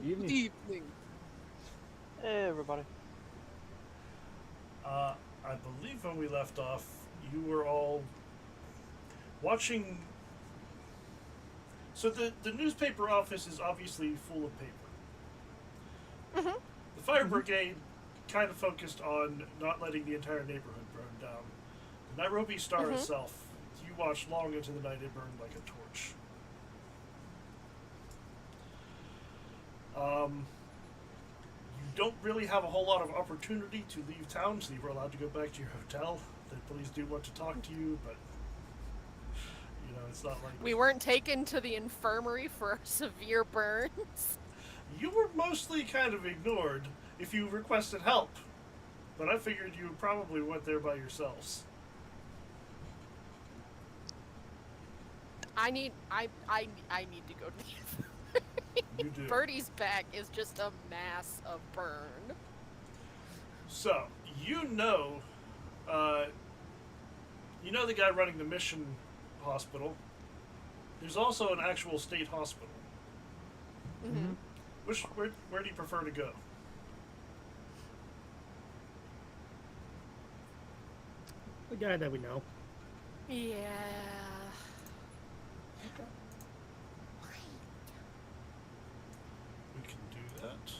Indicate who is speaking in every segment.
Speaker 1: Good evening.
Speaker 2: Hey, everybody.
Speaker 3: I believe when we left off, you were all watching. So the newspaper office is obviously full of paper.
Speaker 4: Mm-hmm.
Speaker 3: The fire brigade kind of focused on not letting the entire neighborhood burn down. The Nairobi Star itself, you watched long into the night, it burned like a torch. You don't really have a whole lot of opportunity to leave town, so you were allowed to go back to your hotel. The police do want to talk to you, but you know, it's not like
Speaker 4: We weren't taken to the infirmary for severe burns.
Speaker 3: you were mostly kind of ignored if you requested help. But I figured you probably went there by yourselves.
Speaker 4: I need to go to the infirmary.
Speaker 3: You do.
Speaker 4: Birdie's back is just a mass of burn.
Speaker 3: So, you know the guy running the mission hospital. There's also an actual state hospital.
Speaker 4: Mm-hmm.
Speaker 3: Where do you prefer to go?
Speaker 1: The guy that we know.
Speaker 4: Yeah.
Speaker 3: We can do that.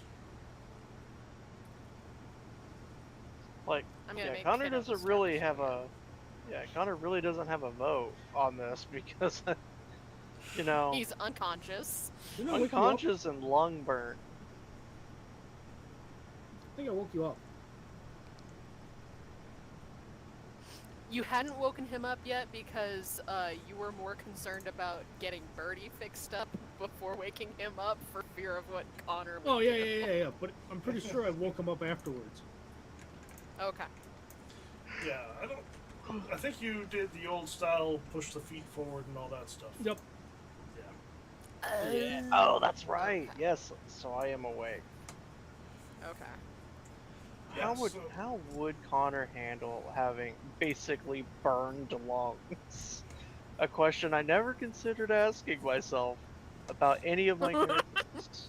Speaker 2: Like,
Speaker 4: I'm gonna make
Speaker 2: Connor
Speaker 4: it up
Speaker 2: doesn't
Speaker 4: this
Speaker 2: really
Speaker 4: time.
Speaker 2: have a... Yeah, Connor really doesn't have a vote on this because, you know,
Speaker 4: He's unconscious.
Speaker 1: Didn't I wake you up?
Speaker 2: unconscious and lung burn.
Speaker 1: I think I woke you up.
Speaker 4: You hadn't woken him up yet because you were more concerned about getting Birdie fixed up before waking him up for fear of what Connor would
Speaker 1: Oh,
Speaker 4: do.
Speaker 1: yeah. But I'm pretty sure I woke him up afterwards.
Speaker 4: Okay.
Speaker 3: Yeah, I think you did the old style, push the feet forward and all that stuff.
Speaker 1: Yep.
Speaker 3: Yeah.
Speaker 2: Yeah. Oh, that's right. Yes, so I am awake.
Speaker 4: Okay.
Speaker 3: Yeah,
Speaker 2: How would Connor handle having basically burned lungs? A question I never considered asking myself about any of my characters.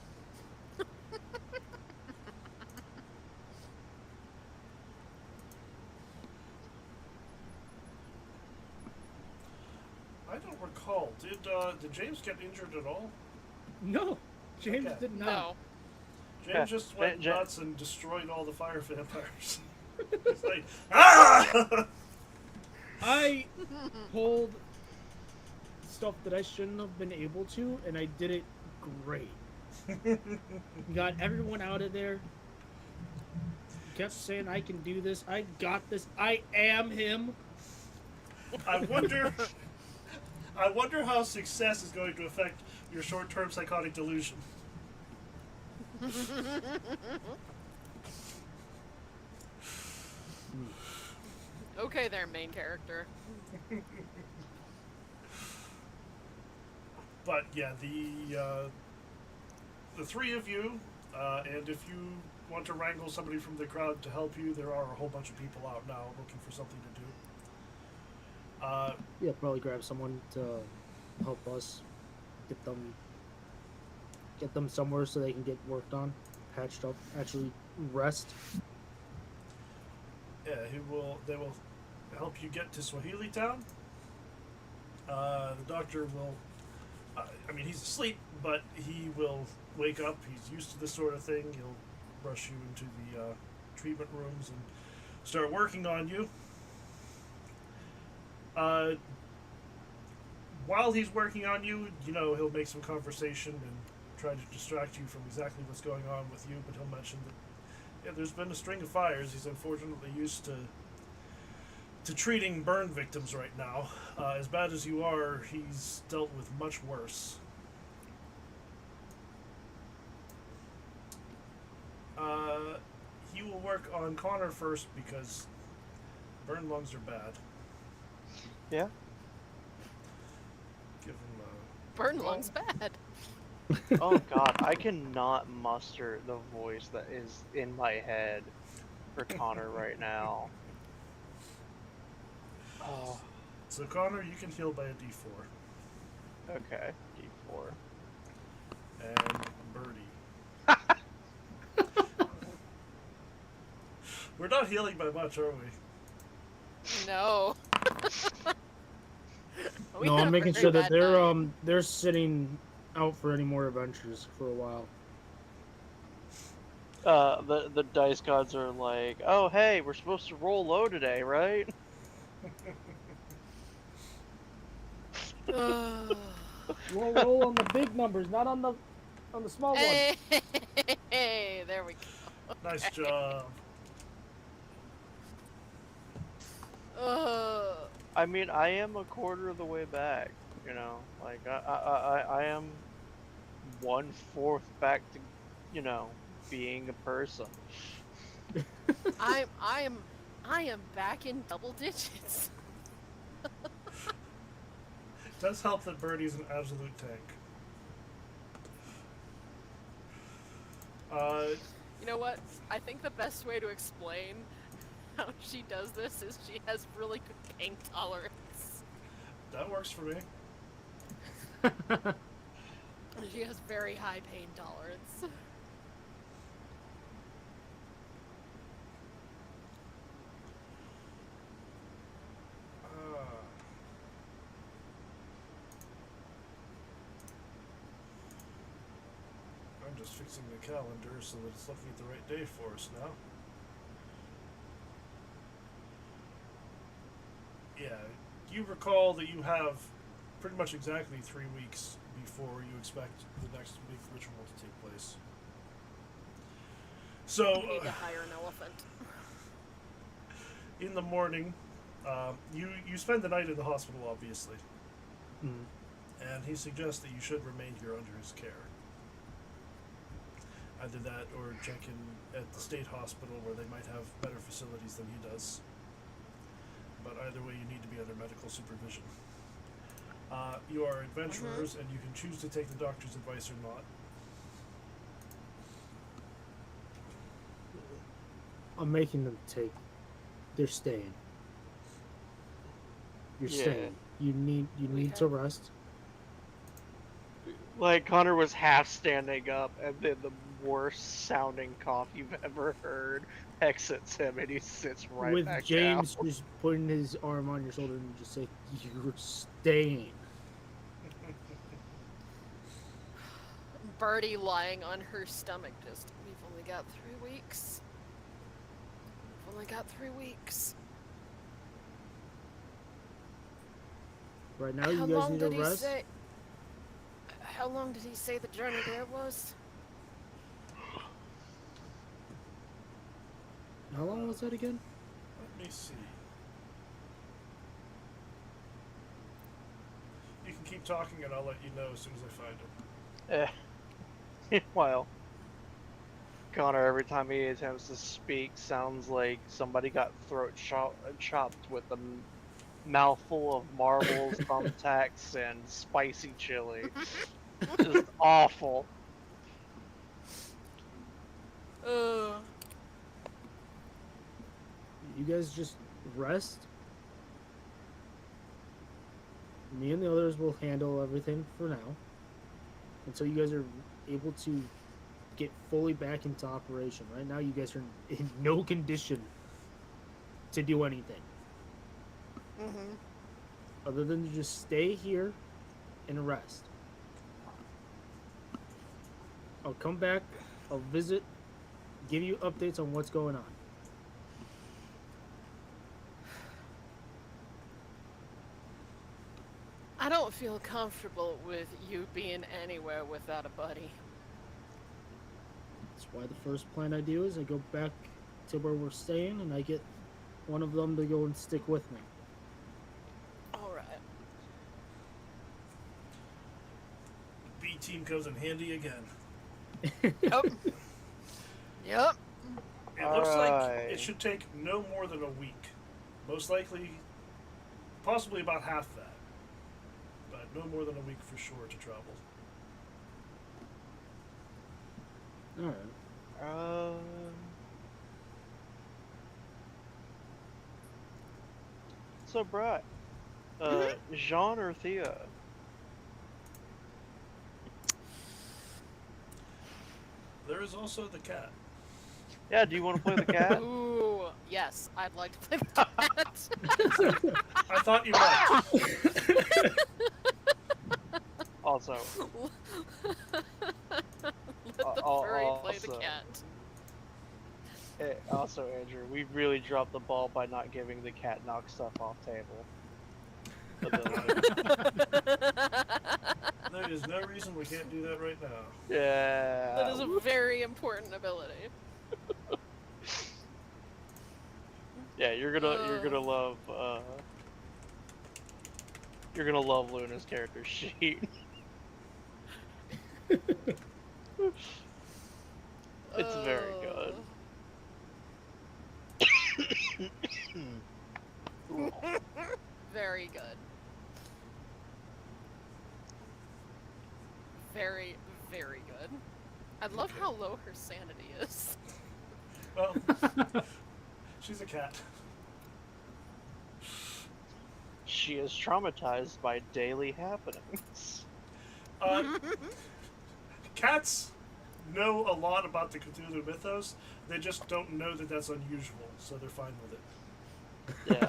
Speaker 3: I don't recall. Did James get injured at all?
Speaker 1: No, James
Speaker 3: Okay.
Speaker 1: did not.
Speaker 4: No.
Speaker 3: James
Speaker 2: Yeah,
Speaker 3: just went
Speaker 2: Ja-
Speaker 3: nuts and destroyed all the fire vampires. He's like, ah!
Speaker 1: I pulled stuff that I shouldn't have been able to, and I did it great. Got everyone out of there. Kept saying, I can do this. I got this. I am him.
Speaker 3: I wonder how success is going to affect your short-term psychotic delusion.
Speaker 4: Okay there, main character.
Speaker 3: But yeah, the three of you, and if you want to wrangle somebody from the crowd to help you, there are a whole bunch of people out now looking for something to do.
Speaker 1: Yeah, probably grab someone to help us get them somewhere so they can get worked on, patched up, actually rest.
Speaker 3: Yeah, they will help you get to Swahili Town. The doctor will, he's asleep, but he will wake up. He's used to this sort of thing. He'll rush you into the treatment rooms and start working on you. While he's working on you, he'll make some conversation and try to distract you from exactly what's going on with you, but he'll mention that there's been a string of fires. He's unfortunately used to treating burn victims right now. As bad as you are, he's dealt with much worse. He will work on Connor first because burn lungs are bad.
Speaker 2: Yeah.
Speaker 3: Give him
Speaker 4: Burn lungs bad.
Speaker 2: Oh god, I cannot muster the voice that is in my head for Connor right now. Oh,
Speaker 3: So Connor, you can heal by a D4.
Speaker 2: okay. D4.
Speaker 3: And Birdie. We're not healing by much, are we?
Speaker 4: No. We
Speaker 1: No,
Speaker 4: had
Speaker 1: I'm
Speaker 4: a
Speaker 1: making
Speaker 4: very
Speaker 1: sure that
Speaker 4: bad night.
Speaker 1: they're sitting out for any more adventures for a while.
Speaker 2: The dice gods are like, oh hey, we're supposed to roll low today, right?
Speaker 1: We'll roll on the big numbers, not on the small ones.
Speaker 4: Hey, there we go.
Speaker 3: Nice job.
Speaker 2: I mean, I am a quarter of the way back. You know, like I am 1/4 back to, you know, being a person.
Speaker 4: I am back in double digits.
Speaker 3: It does help that Birdie's an absolute tank.
Speaker 4: You know what? I think the best way to explain how she does this is she has really good pain tolerance.
Speaker 3: That works for me.
Speaker 4: She has very high pain tolerance.
Speaker 3: I'm just fixing the calendar so that it's looking at the right day for us now. Yeah, you recall that you have pretty much exactly 3 weeks before you expect the next big ritual to take place. So,
Speaker 4: We need to hire an elephant.
Speaker 3: in the morning, you spend the night in the hospital, obviously, and he suggests that you should remain here under his care. Either that or check in at the state hospital where they might have better facilities than he does. But either way, you need to be under medical supervision. You are adventurers, and you can choose to take the doctor's advice or not.
Speaker 1: I'm making them take. They're staying. You're
Speaker 2: Yeah.
Speaker 1: staying. You need to rest.
Speaker 2: Like Connor was half standing up, and then the worst sounding cough you've ever heard exits him, and he sits right
Speaker 1: With
Speaker 2: back
Speaker 1: James
Speaker 2: down.
Speaker 1: just putting his arm on your shoulder and just say, "You're staying."
Speaker 4: Birdie lying on her stomach just, we've only got 3 weeks. We've only got 3 weeks.
Speaker 1: Right now, you guys need to rest.
Speaker 4: How long did he say the journey there was?
Speaker 1: How long was that again?
Speaker 3: Let me see. You can keep talking, and I'll let you know as soon as I find him.
Speaker 2: Meanwhile, Connor, every time he attempts to speak, sounds like somebody got throat chopped with a mouthful of marbles, thumbtacks, and spicy chili. Just awful.
Speaker 1: You guys just rest. Me and the others will handle everything for now until you guys are able to get fully back into operation. Right now, you guys are in no condition to do anything other than to just stay here and rest. I'll come back, I'll visit, give you updates on what's going on.
Speaker 4: I don't feel comfortable with you being anywhere without a buddy.
Speaker 1: That's why the first plan I do is I go back to where we're staying and I get one of them to go and stick with me.
Speaker 4: Alright.
Speaker 3: B team comes in handy again.
Speaker 4: Yep. Yep.
Speaker 3: It looks like
Speaker 2: Alright.
Speaker 3: it should take no more than a week. Most likely, possibly about half that. But no more than a week for sure to travel.
Speaker 1: Alright.
Speaker 2: So, Brett, Jean or Thea?
Speaker 3: There is also the cat.
Speaker 2: Yeah, do you want to play the cat?
Speaker 4: Ooh, Yes, I'd like to play the cat.
Speaker 3: I thought you might.
Speaker 2: Also,
Speaker 4: Let the furry play the cat.
Speaker 2: Also, Andrew, we really dropped the ball by not giving the cat knock stuff off table.
Speaker 3: There is no reason we can't do that right now.
Speaker 2: Yeah.
Speaker 4: That is a very important ability.
Speaker 2: Yeah, you're gonna love Luna's character sheet. It's very good.
Speaker 4: Very good. Very, very good. I love how low her sanity is.
Speaker 3: Well, she's a cat.
Speaker 2: She is traumatized by daily happenings.
Speaker 3: Cats know a lot about the Cthulhu mythos. They just don't know that that's unusual, so they're fine with it.
Speaker 2: Yeah.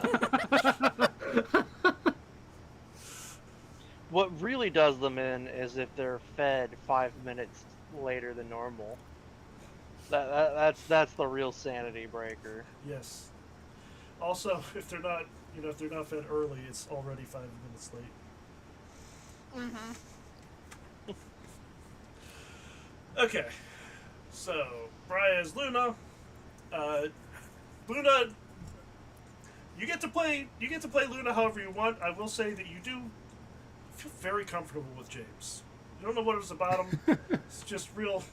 Speaker 2: What really does them in is if they're fed 5 minutes later than normal. That's the real sanity breaker.
Speaker 3: Yes. Also, if they're not, if they're not fed early, it's already 5 minutes late.
Speaker 4: Mm-hmm.
Speaker 3: Okay. So, Brian is Luna. Luna, you get to play Luna however you want. I will say that you do feel very comfortable with James. You don't know what it's about him. It's just real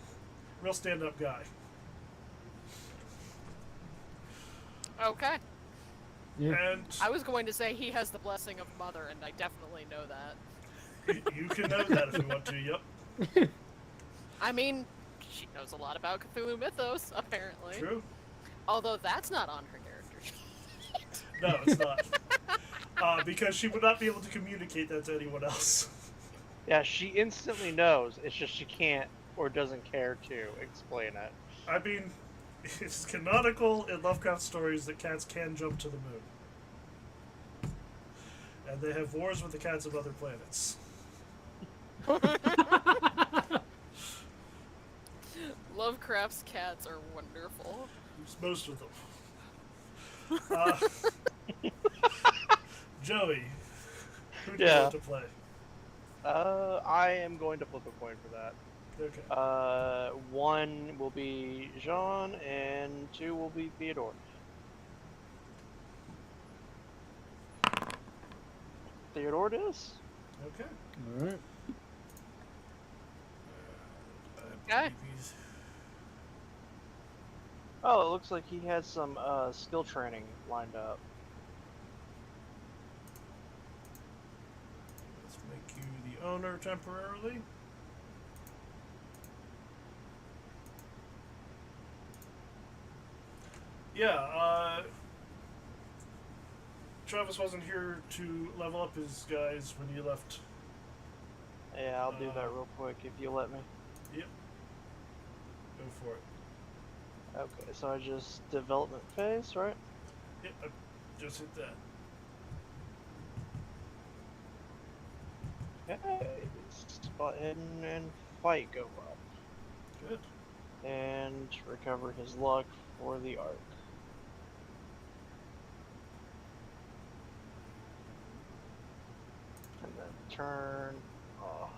Speaker 3: stand-up guy.
Speaker 4: Okay.
Speaker 1: Yeah.
Speaker 3: And
Speaker 4: I was going to say he has the blessing of Mother, and I definitely know that.
Speaker 3: you can know that if you want to, yep.
Speaker 4: I mean, she knows a lot about Cthulhu mythos, apparently.
Speaker 3: True.
Speaker 4: Although that's not on her character sheet.
Speaker 3: No, it's not. Because she would not be able to communicate that to anyone else.
Speaker 2: Yeah, she instantly knows. It's just she can't or doesn't care to explain it.
Speaker 3: I mean, it's canonical in Lovecraft stories that cats can jump to the moon. And they have wars with the cats of other planets.
Speaker 4: Lovecraft's cats are wonderful.
Speaker 3: Most of them. Joey, who do you want to play?
Speaker 2: I am going to flip a coin for that.
Speaker 3: Okay.
Speaker 2: 1 will be Jean, and 2 will be Theodore. Theodore it is.
Speaker 3: Okay.
Speaker 1: All right.
Speaker 4: Okay.
Speaker 2: Oh, it looks like he has some skill training lined up.
Speaker 3: Let's make you the owner temporarily. Yeah, Travis wasn't here to level up his guys when he left.
Speaker 2: Yeah, I'll do that real quick if you let me.
Speaker 3: Yep. Go for it.
Speaker 2: Okay, so I just development phase, right?
Speaker 3: Yep, I just hit that.
Speaker 2: Okay, spot hidden and fight go up.
Speaker 3: Good.
Speaker 2: And recover his luck for the arc. And then turn off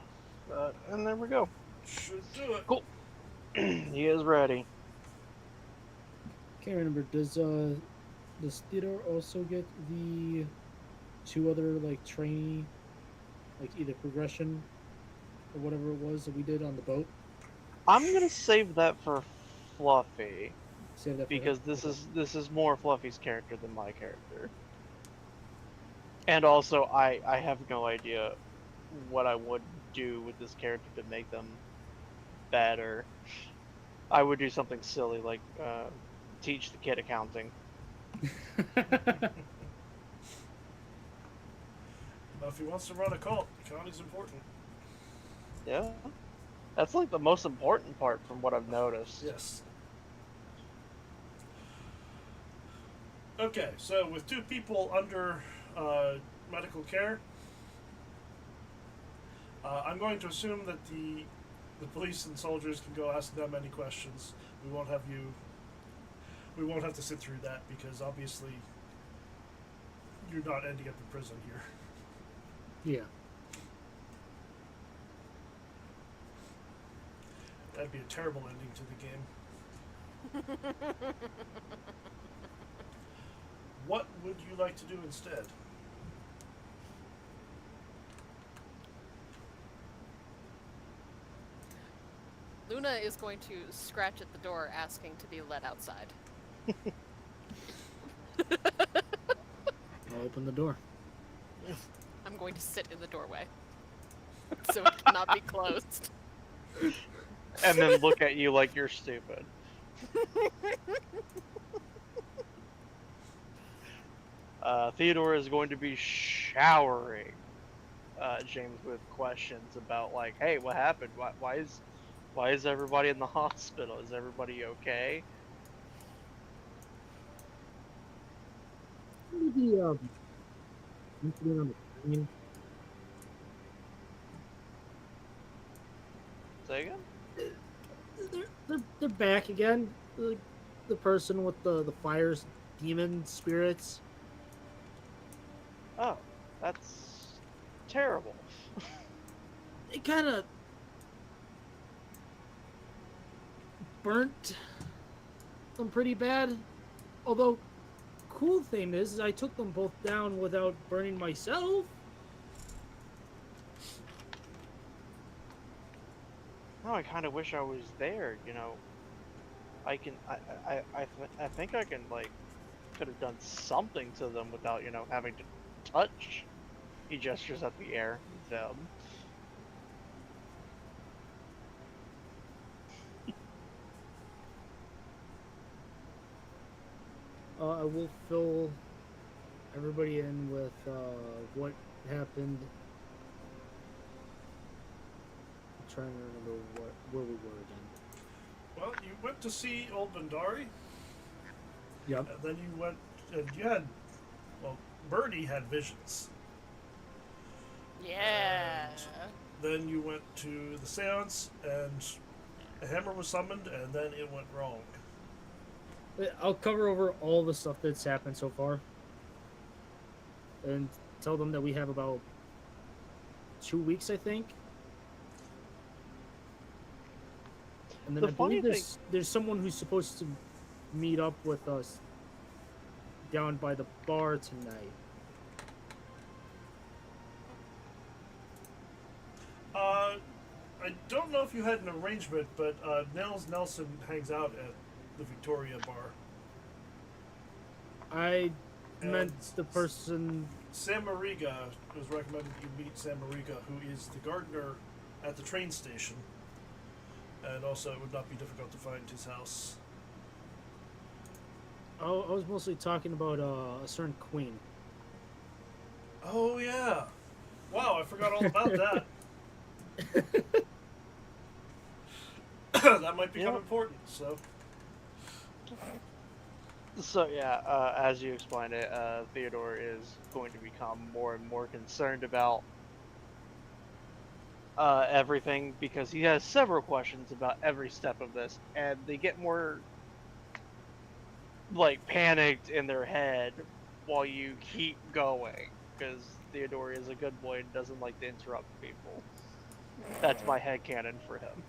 Speaker 2: that, and there we go.
Speaker 3: Should do it.
Speaker 2: Cool. He is ready.
Speaker 1: Can't remember. Does Theodore also get the 2 other like trainee, like either progression or whatever it was that we did on the boat?
Speaker 2: I'm gonna save that for Fluffy
Speaker 1: Save that for
Speaker 2: because
Speaker 1: him?
Speaker 2: this is more Fluffy's character than my character. And also, I have no idea what I would do with this character to make them better. I would do something silly like teach the kid accounting.
Speaker 3: Now, if he wants to run a cult, accounting's important.
Speaker 2: Yeah, that's like the most important part from what I've noticed.
Speaker 3: Yes. Okay, so with 2 people under medical care, I'm going to assume that the police and soldiers can go ask them any questions. We won't have to sit through that because obviously you're not ending up in prison here.
Speaker 1: Yeah.
Speaker 3: That'd be a terrible ending to the game. What would you like to do instead?
Speaker 4: Luna is going to scratch at the door asking to be let outside.
Speaker 1: I'll open the door.
Speaker 4: I'm going to sit in the doorway. So it cannot be closed.
Speaker 2: And then look at you like you're stupid. Theodore is going to be showering James with questions about, like, hey, what happened? Why is everybody in the hospital? Is everybody okay?
Speaker 1: Maybe incident on the train.
Speaker 2: Say again?
Speaker 1: They're back again. The person with the fire's demon spirits.
Speaker 2: Oh, that's terrible.
Speaker 1: It kind of burnt them pretty bad. Although, cool thing is I took them both down without burning myself.
Speaker 2: No, I kind of wish I was there, you know. I think I can, like, could have done something to them without, you know, having to touch. He gestures at the air. Them.
Speaker 1: I will fill everybody in with what happened. I'm trying to remember where we were again.
Speaker 3: Well, you went to see Old Bandari.
Speaker 1: Yep.
Speaker 3: And then you went, and you had, well, Bruni had visions.
Speaker 4: Yeah.
Speaker 3: Then you went to the seance, and a hammer was summoned, and then it went wrong.
Speaker 1: I'll cover over all the stuff that's happened so far. And tell them that we have about 2 weeks, I think. And then
Speaker 2: The
Speaker 1: I
Speaker 2: funny
Speaker 1: believe there's someone who's supposed to meet up with us down by the bar tonight.
Speaker 3: I don't know if you had an arrangement, but Nels Nelson hangs out at the Victoria bar.
Speaker 1: I
Speaker 3: And
Speaker 1: meant the person.
Speaker 3: Sam Mariga, it was recommended you meet Sam Mariga, who is the gardener at the train station. And also, it would not be difficult to find his house.
Speaker 1: Oh, I was mostly talking about a certain queen.
Speaker 3: Oh, yeah. Wow, I forgot all about that. That might become important, so.
Speaker 2: So yeah, as you explained it, Theodore is going to become more and more concerned about everything because he has several questions about every step of this, and they get more like panicked in their head while you keep going because Theodore is a good boy and doesn't like to interrupt people. That's my headcanon for him.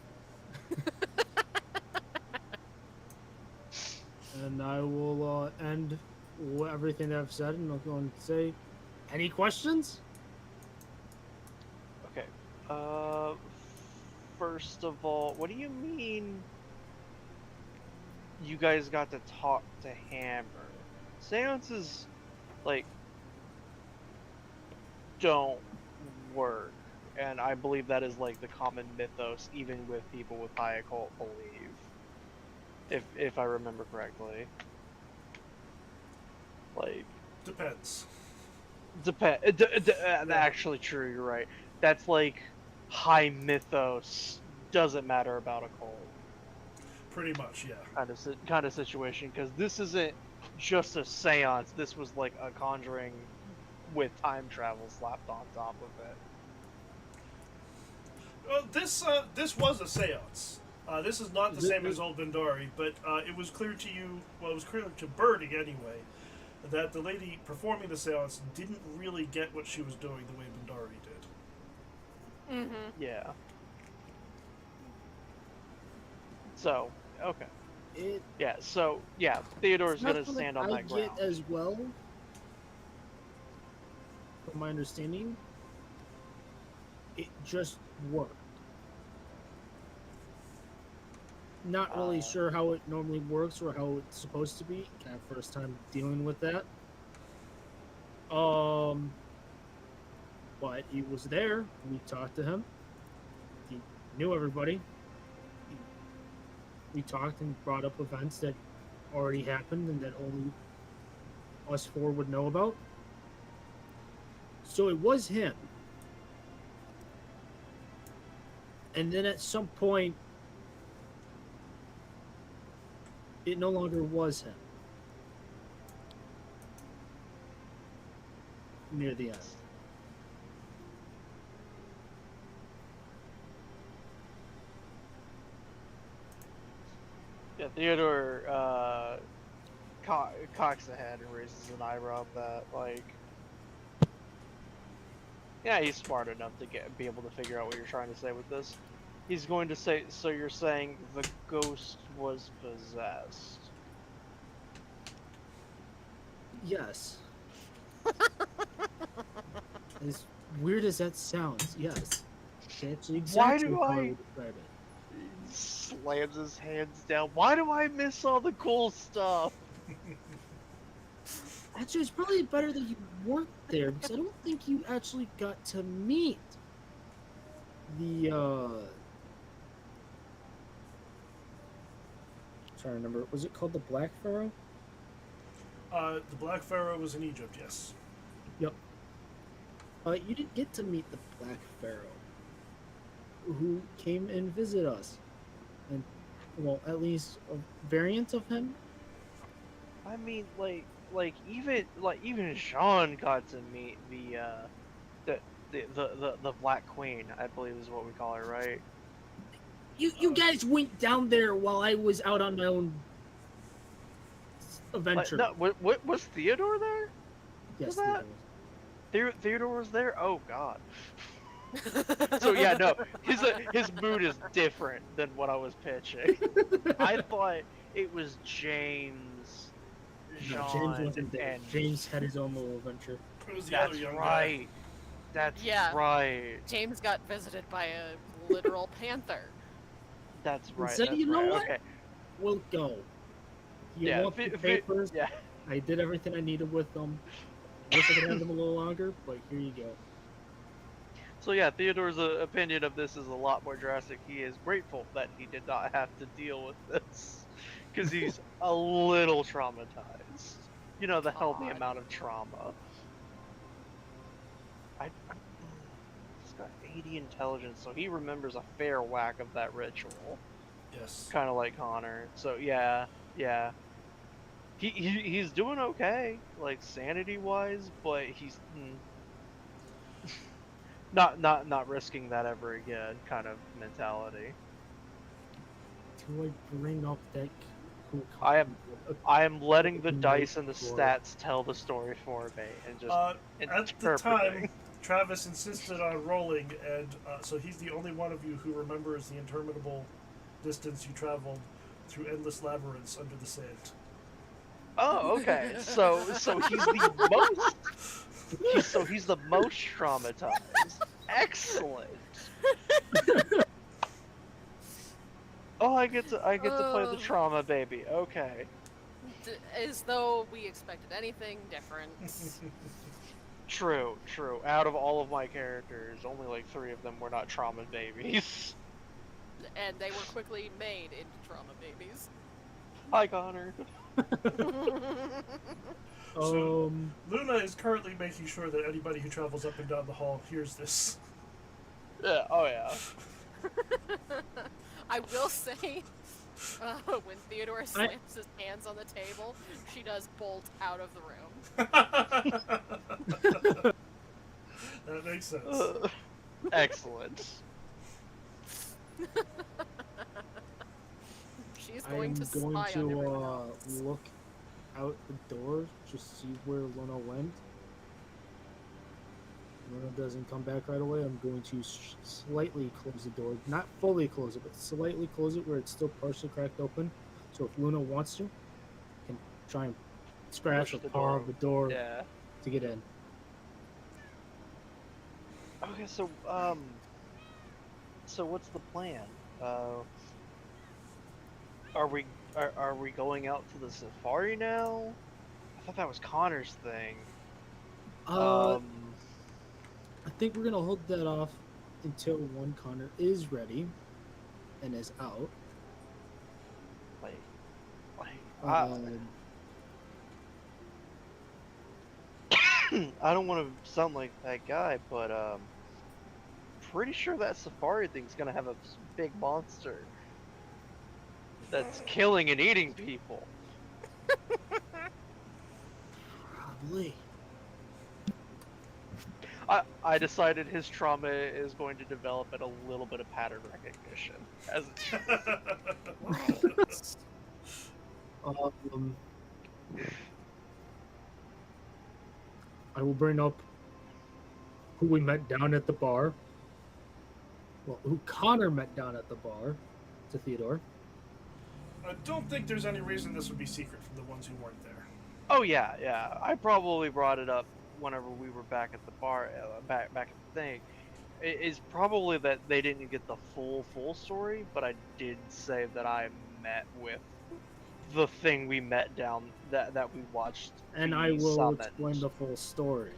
Speaker 1: And I will end everything that I've said, and I'll go and say, any questions?
Speaker 2: Okay. First of all, what do you mean you guys got to talk to Hammer? Seances, like, don't work. And I believe that is, like, the common mythos, even with people with high occult belief. If I remember correctly. Like...
Speaker 3: Depends.
Speaker 2: Actually true, you're right. That's like high mythos, doesn't matter about occult.
Speaker 3: Pretty much, yeah.
Speaker 2: Kind of situation, because this isn't just a seance. This was like a conjuring with time travel slapped on top of it.
Speaker 3: This was a seance. This is not the same as Old Bendari, but it was clear to you, well, it was clear to Birdie anyway, that the lady performing the seance didn't really get what she was doing the way Bendari did.
Speaker 4: Mm-hmm.
Speaker 2: Yeah. So, okay. Yeah, so, yeah, Theodore's gonna stand on that ground.
Speaker 1: I get as well, from my understanding, it just worked. Not really sure how it normally works or how it's supposed to be. Kind of first time dealing with that. But he was there. We talked to him. He knew everybody. We talked and brought up events that already happened and that only us four would know about. So it was him. And then at some point, it no longer was him. Near the end.
Speaker 2: Yeah, Theodore cocks the head and raises an eyebrow at that. Like, yeah, he's smart enough to be able to figure out what you're trying to say with this. He's going to say, so you're saying the ghost was possessed?
Speaker 1: Yes. As weird as that sounds, yes. That's exactly how I would describe it.
Speaker 2: He slams his hands down. Why do I miss all the cool stuff?
Speaker 1: Actually, it's probably better that you weren't there because I don't think you actually got to meet the trying to remember, was it called the Black Pharaoh?
Speaker 3: The Black Pharaoh was in Egypt, yes.
Speaker 1: Yep. You didn't get to meet the Black Pharaoh, who came and visit us, and well, at least a variant of him.
Speaker 2: I mean, even Sean got to meet the Black Queen, I believe is what we call her, right?
Speaker 1: You guys went down there while I was out on my own adventure.
Speaker 2: No, was Theodore there?
Speaker 1: Yes,
Speaker 2: was that? Theodore was there? Oh god. So yeah, no, his mood is different than what I was pitching. I thought it was James, Sean,
Speaker 1: no, James wasn't there.
Speaker 2: and
Speaker 1: James had his own little adventure.
Speaker 3: It was the
Speaker 2: that's
Speaker 3: other young
Speaker 2: right.
Speaker 3: guy.
Speaker 2: That's
Speaker 4: Yeah.
Speaker 2: right.
Speaker 4: James got visited by a literal panther.
Speaker 2: That's right.
Speaker 1: So
Speaker 2: that's
Speaker 1: you know
Speaker 2: right.
Speaker 1: what?
Speaker 2: Okay.
Speaker 1: We'll go. You
Speaker 2: Yeah,
Speaker 1: want the papers?
Speaker 2: yeah.
Speaker 1: I did everything I needed with them. Wish I could have them a little longer, but here you go.
Speaker 2: So yeah, Theodore's opinion of this is a lot more drastic. He is grateful that he did not have to deal with this, because he's a little traumatized. You know, the healthy
Speaker 4: God.
Speaker 2: amount of trauma. He's got 80 intelligence, so he remembers a fair whack of that ritual.
Speaker 3: Yes.
Speaker 2: Kind of like Connor. So yeah. He's doing okay, like sanity wise, but he's not risking that ever again kind of mentality.
Speaker 1: Do I bring up that cool
Speaker 2: I am letting the dice and the stats tell the story for me and just
Speaker 3: at the time, Travis insisted on rolling, and so he's the only one of you who remembers the interminable distance you traveled through endless labyrinths under the sand.
Speaker 2: Oh, okay. So he's the most traumatized. Excellent. Oh, I get to play the trauma baby. Okay.
Speaker 4: As though we expected anything different.
Speaker 2: True. Out of all of my characters, only like 3 of them were not trauma babies.
Speaker 4: And they were quickly made into trauma babies.
Speaker 2: Hi, Connor.
Speaker 3: So, Luna is currently making sure that anybody who travels up and down the hall hears this.
Speaker 2: Yeah. Oh yeah.
Speaker 4: I will say, When Theodore slams his hands on the table, she does bolt out of the room.
Speaker 3: That makes sense.
Speaker 2: Excellent.
Speaker 4: She's
Speaker 1: I
Speaker 4: going
Speaker 1: am
Speaker 4: to
Speaker 1: going
Speaker 4: spy on everyone
Speaker 1: to
Speaker 4: else.
Speaker 1: look out the door, just see where Luna went. Luna doesn't come back right away. I'm going to slightly close the door, not fully close it, but slightly close it where it's still partially cracked open. So if Luna wants to, can try and scratch
Speaker 2: Push
Speaker 1: or
Speaker 2: the
Speaker 1: paw
Speaker 2: door.
Speaker 1: the door
Speaker 2: Yeah.
Speaker 1: to get in.
Speaker 2: Okay, so what's the plan? Are we going out to the safari now? I thought that was Connor's thing.
Speaker 1: I think we're gonna hold that off until one Connor is ready and is out.
Speaker 2: like,
Speaker 1: Um,
Speaker 2: I don't want to sound like that guy, but pretty sure that safari thing's gonna have a big monster that's killing and eating people.
Speaker 1: probably.
Speaker 2: I decided his trauma is going to develop at a little bit of pattern recognition as it
Speaker 1: I will bring up who we met down at the bar. Well, who Connor met down at the bar to Theodore.
Speaker 3: I don't think there's any reason this would be secret from the ones who weren't there.
Speaker 2: Oh yeah. I probably brought it up whenever we were back at the bar, back at the thing. It is probably that they didn't get the full story, but I did say that I met with the thing we met down that we watched.
Speaker 1: And I will explain the full story.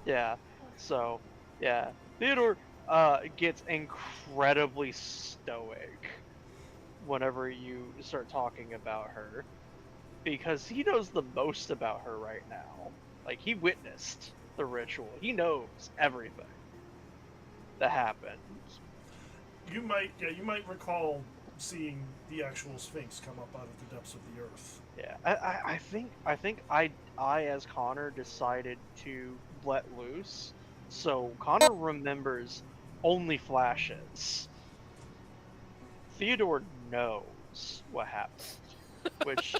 Speaker 2: Yeah. So, yeah. Theodore gets incredibly stoic whenever you start talking about her, because he knows the most about her right now. Like, he witnessed the ritual. He knows everything that happened.
Speaker 3: You might recall seeing the actual Sphinx come up out of the depths of the earth.
Speaker 2: Yeah, I think I as Connor decided to let loose, so Connor remembers only flashes. Theodore knows what happened, which,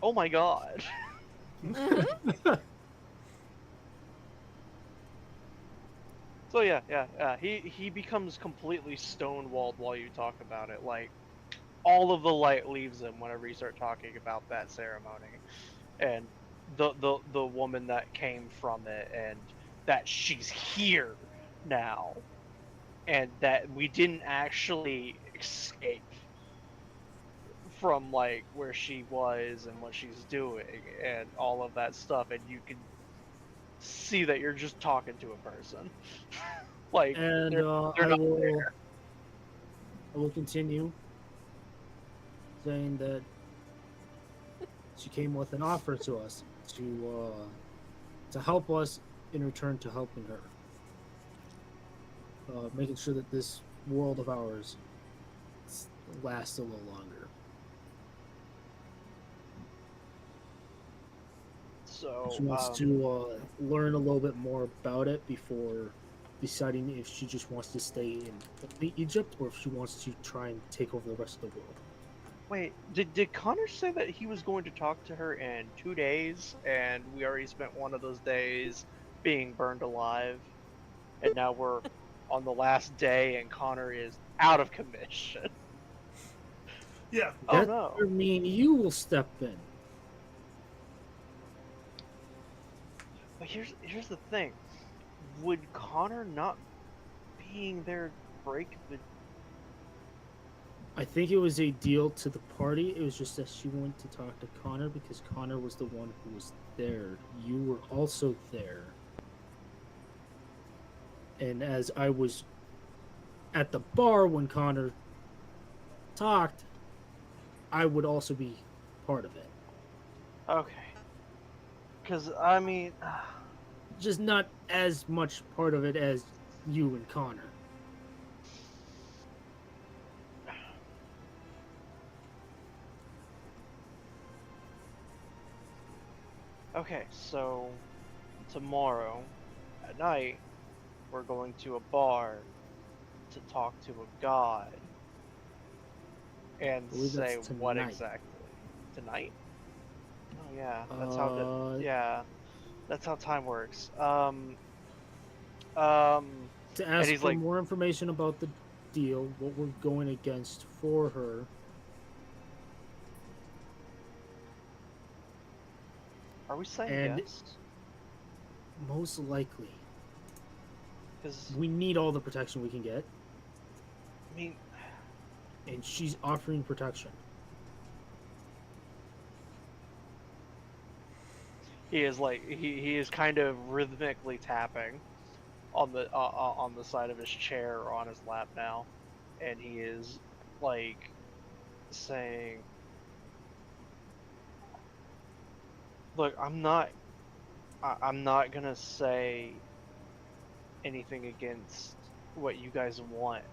Speaker 2: oh my god. So yeah, he becomes completely stonewalled while you talk about it. Like, all of the light leaves him whenever you start talking about that ceremony, and the woman that came from it, and that she's here now, and that we didn't actually escape from like where she was and what she's doing and all of that stuff, and you can see that you're just talking to a person. Like,
Speaker 1: And
Speaker 2: they're not there.
Speaker 1: I will continue saying that she came with an offer to us to help us in return to helping her, making sure that this world of ours lasts a little longer.
Speaker 2: So
Speaker 1: She wants to learn a little bit more about it before deciding if she just wants to stay in Egypt or if she wants to try and take over the rest of the world.
Speaker 2: wait, did Connor say that he was going to talk to her in 2 days, and we already spent one of those days being burned alive, and now we're on the last day, and Connor is out of commission?
Speaker 3: Yeah.
Speaker 2: Oh
Speaker 1: That's
Speaker 2: no.
Speaker 1: where me and you will step in.
Speaker 2: But here's the thing. Would Connor not being there break the...
Speaker 1: I think it was a deal to the party. It was just that she went to talk to Connor because Connor was the one who was there. You were also there. And as I was at the bar when Connor talked, I would also be part of it.
Speaker 2: Okay. Because, I mean...
Speaker 1: Just not as much part of it as you and Connor.
Speaker 2: Okay, so tomorrow at night we're going to a bar to talk to a god and
Speaker 1: believe
Speaker 2: say
Speaker 1: that's
Speaker 2: what
Speaker 1: tonight.
Speaker 2: exactly. Tonight? Oh yeah, that's how yeah, that's how time works. Um,
Speaker 1: To
Speaker 2: and
Speaker 1: ask
Speaker 2: he's
Speaker 1: for
Speaker 2: like,
Speaker 1: more information about the deal, what we're going against for her.
Speaker 2: are we saying
Speaker 1: And
Speaker 2: yes?
Speaker 1: most likely,
Speaker 2: Because
Speaker 1: we need all the protection we can get,
Speaker 2: I mean,
Speaker 1: and she's offering protection.
Speaker 2: he is like he is kind of rhythmically tapping on the side of his chair or on his lap now, and he is like saying, "Look, I'm not gonna say anything against what you guys want,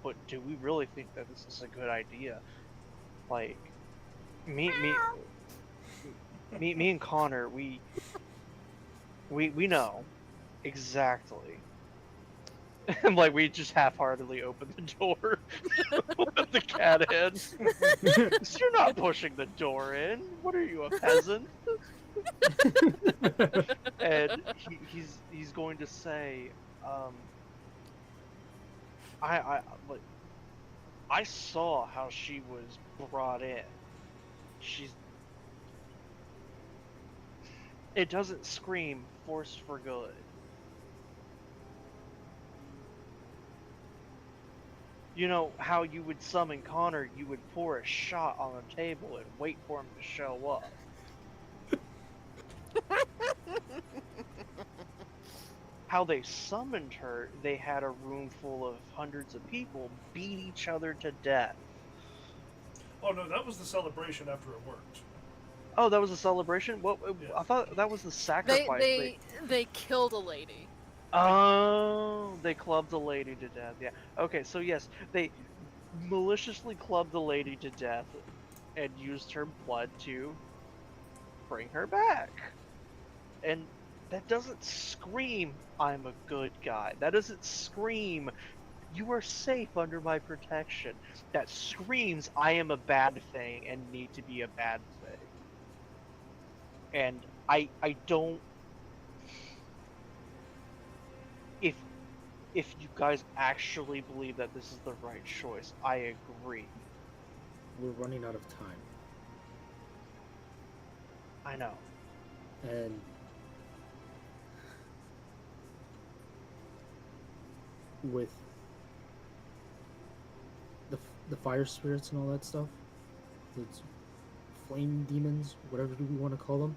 Speaker 2: but do we really think that this is a good idea? Like, me and Connor, we know exactly." And like we just half-heartedly open the door with the cat head. You're not pushing the door in. What are you, a peasant? And he's going to say, I like I saw how she was brought in. She's it doesn't scream force for good. You know how you would summon Connor, you would pour a shot on the table and wait for him to show up. How they summoned her, they had a room full of hundreds of people beat each other to death.
Speaker 3: Oh no, that was the celebration after it worked.
Speaker 2: Oh, that was a celebration? Well,
Speaker 3: Yeah.
Speaker 2: I thought that was the sacrifice.
Speaker 4: They killed a lady.
Speaker 2: Oh, they clubbed a lady to death. Yeah. Okay, so yes, they maliciously clubbed the lady to death and used her blood to bring her back. And that doesn't scream, I'm a good guy. That doesn't scream, you are safe under my protection. That screams, I am a bad thing and need to be a bad thing. And I don't... If you guys actually believe that this is the right choice, I agree.
Speaker 1: We're running out of time.
Speaker 2: I know.
Speaker 1: And with the fire spirits and all that stuff, those flame demons, whatever we want to call them,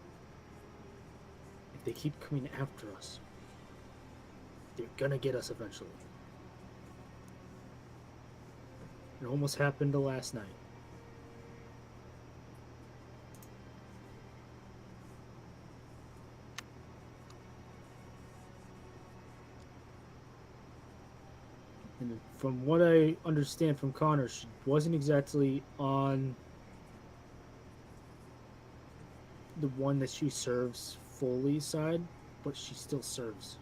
Speaker 1: if they keep coming after us, they're gonna get us eventually. It almost happened the last night. And from what I understand from Connor, she wasn't exactly on the one that she serves fully side, but she still serves.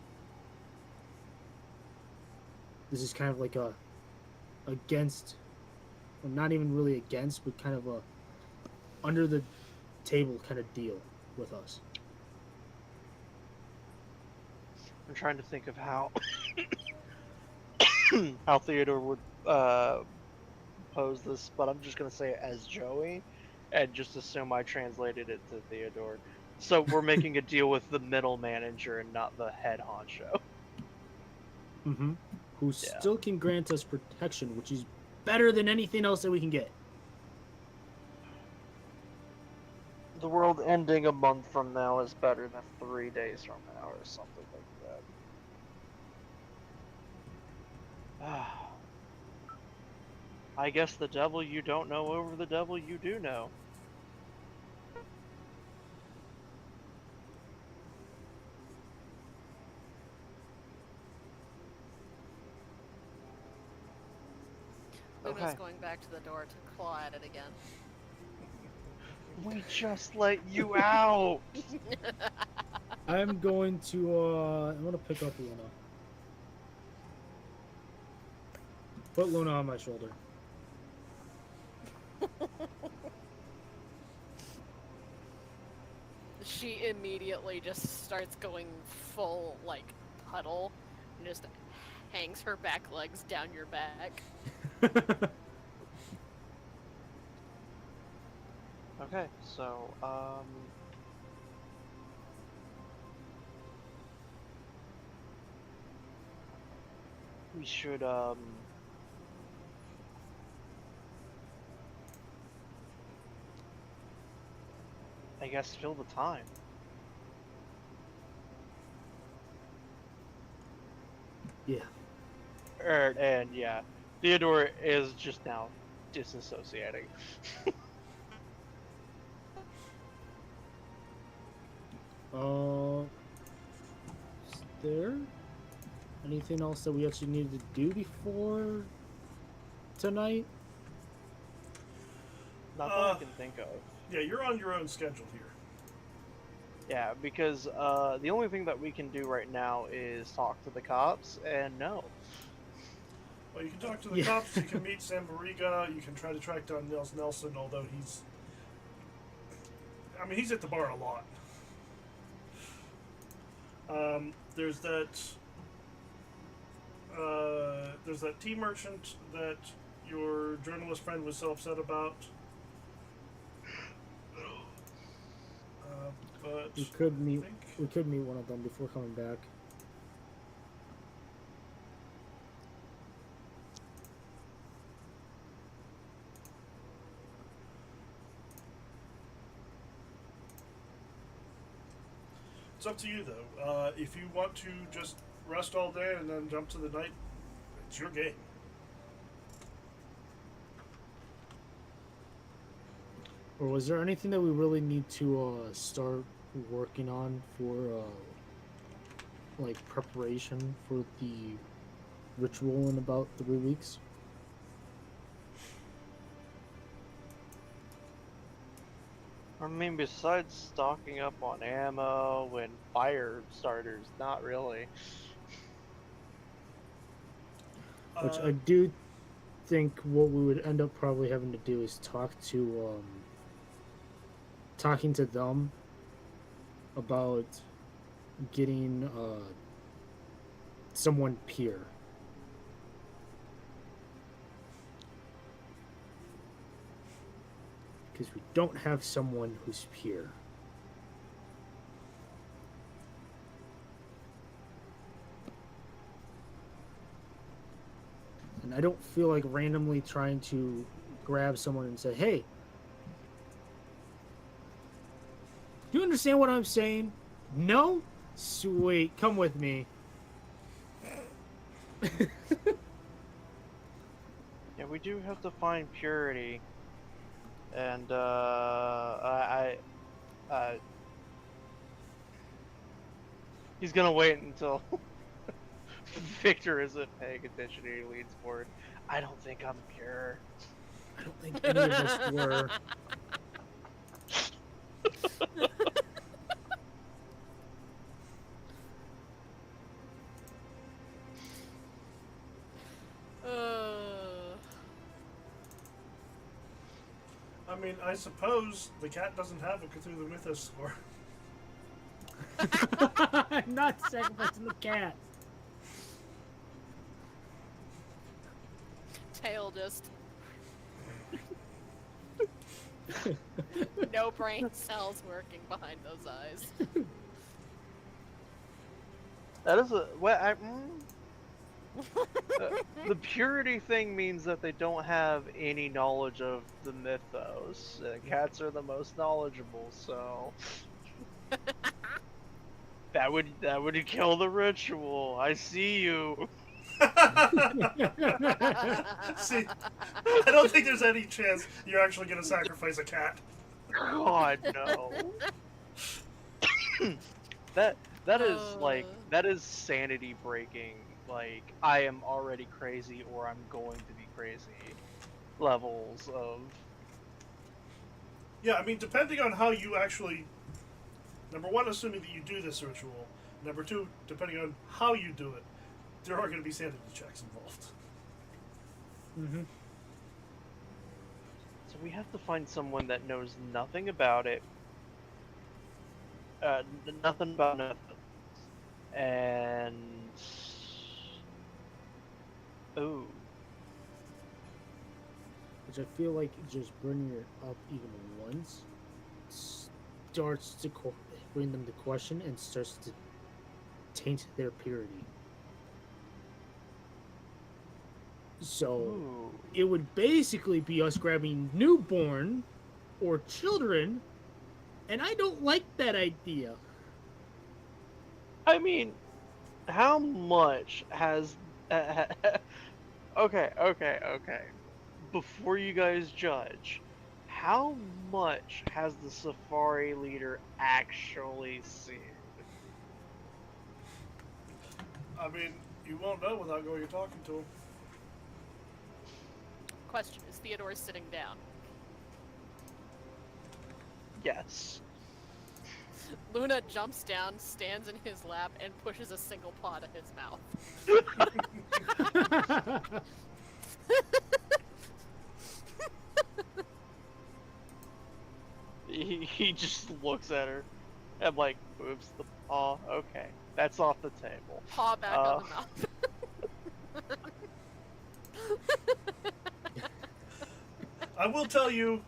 Speaker 1: This is kind of like a against, or not even really against, but kind of a under the table kind of deal with us.
Speaker 2: I'm trying to think of how how Theodore would pose this, but I'm just gonna say it as Joey, and just assume I translated it to Theodore. So we're making a deal with the middle manager and not the head honcho.
Speaker 1: Mm-hmm. Who
Speaker 2: Yeah.
Speaker 1: still can grant us protection, which is better than anything else that we can get.
Speaker 2: The world ending a month from now is better than 3 days from now, or something like that. I guess the devil you don't know over the devil you do know.
Speaker 4: Luna's
Speaker 2: Okay.
Speaker 4: going back to the door to claw at it again.
Speaker 2: We just let you out.
Speaker 1: I'm going to pick up Luna. Put Luna on my shoulder.
Speaker 4: She immediately just starts going full, like, puddle, and just hangs her back legs down your back.
Speaker 2: Okay, so, we should, I guess fill the time.
Speaker 1: Yeah.
Speaker 2: And yeah, Theodore is just now disassociating.
Speaker 1: Is there anything else that we actually needed to do before tonight?
Speaker 2: Not that I can think of.
Speaker 3: Yeah, you're on your own schedule here.
Speaker 2: Yeah, because the only thing that we can do right now is talk to the cops, and no.
Speaker 3: Well, you can talk to the cops, you can meet Sam Barriga, you can try to track down Nils Nelson, although he's at the bar a lot. There's that tea merchant that your journalist friend was so upset about. But
Speaker 1: We could meet one of them before coming back.
Speaker 3: it's up to you, though. If you want to just rest all day and then jump to the night, it's your game.
Speaker 1: Or was there anything that we really need to start working on for like preparation for the ritual in about 3 weeks?
Speaker 2: I mean, besides stocking up on ammo and fire starters, not really.
Speaker 1: Which I do think what we would end up probably having to do is talking to them about getting someone peer. Because we don't have someone who's peer. And I don't feel like randomly trying to grab someone and say, hey, do you understand what I'm saying? No? Sweet, come with me.
Speaker 2: Yeah, we do have to find purity. And, he's gonna wait until Victor isn't paying attention and he leans forward. I don't think I'm pure.
Speaker 1: I don't think any of us were.
Speaker 3: I mean, I suppose the cat doesn't have a Cthulhu Mythos score.
Speaker 1: I'm not sacrificing the cat.
Speaker 4: Tail just... no brain cells working behind those eyes.
Speaker 2: That is a... the purity thing means that they don't have any knowledge of the mythos. Cats are the most knowledgeable, so... that would kill the ritual. I see you.
Speaker 3: See, I don't think there's any chance you're actually going to sacrifice a cat.
Speaker 2: God, no. that is like, that is sanity breaking. Like, I am already crazy or I'm going to be crazy levels of
Speaker 3: Yeah, I mean, depending on how you actually... Number one, assuming that you do this ritual. Number two, depending on how you do it, there are going to be sanity checks involved.
Speaker 1: Mm-hmm.
Speaker 2: So we have to find someone that knows nothing about it. Nothing about nothing. And... Ooh.
Speaker 1: Which I feel like just bringing it up even once starts to bring them to question and starts to taint their purity. So
Speaker 2: Ooh.
Speaker 1: it would basically be us grabbing newborn or children, and I don't like that idea.
Speaker 2: I mean, how much has... okay. Before you guys judge, how much has the safari leader actually seen?
Speaker 3: I mean, you won't know without going and talking to him.
Speaker 4: Question, is Theodore sitting down?
Speaker 2: Yes.
Speaker 4: Luna jumps down, stands in his lap, and pushes a single paw to his mouth.
Speaker 2: He just looks at her and like moves the paw. Okay, that's off the table.
Speaker 4: Paw back on the mouth.
Speaker 3: I will tell you,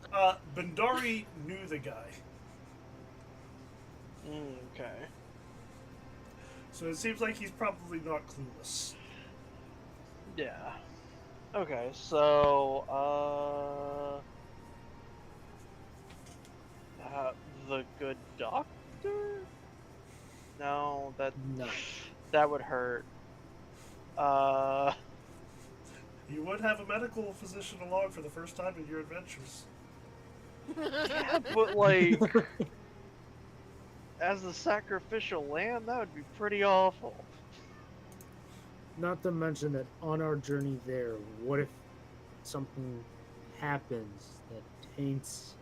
Speaker 3: Bandari knew the guy.
Speaker 2: Okay.
Speaker 3: So it seems like he's probably not clueless.
Speaker 2: Yeah. Okay, so the good doctor? No,
Speaker 1: No.
Speaker 2: that would hurt.
Speaker 3: You would have a medical physician along for the first time in your adventures.
Speaker 2: Yeah, but like, as a sacrificial lamb, that would be pretty awful.
Speaker 1: Not to mention that on our journey there, what if something happens that taints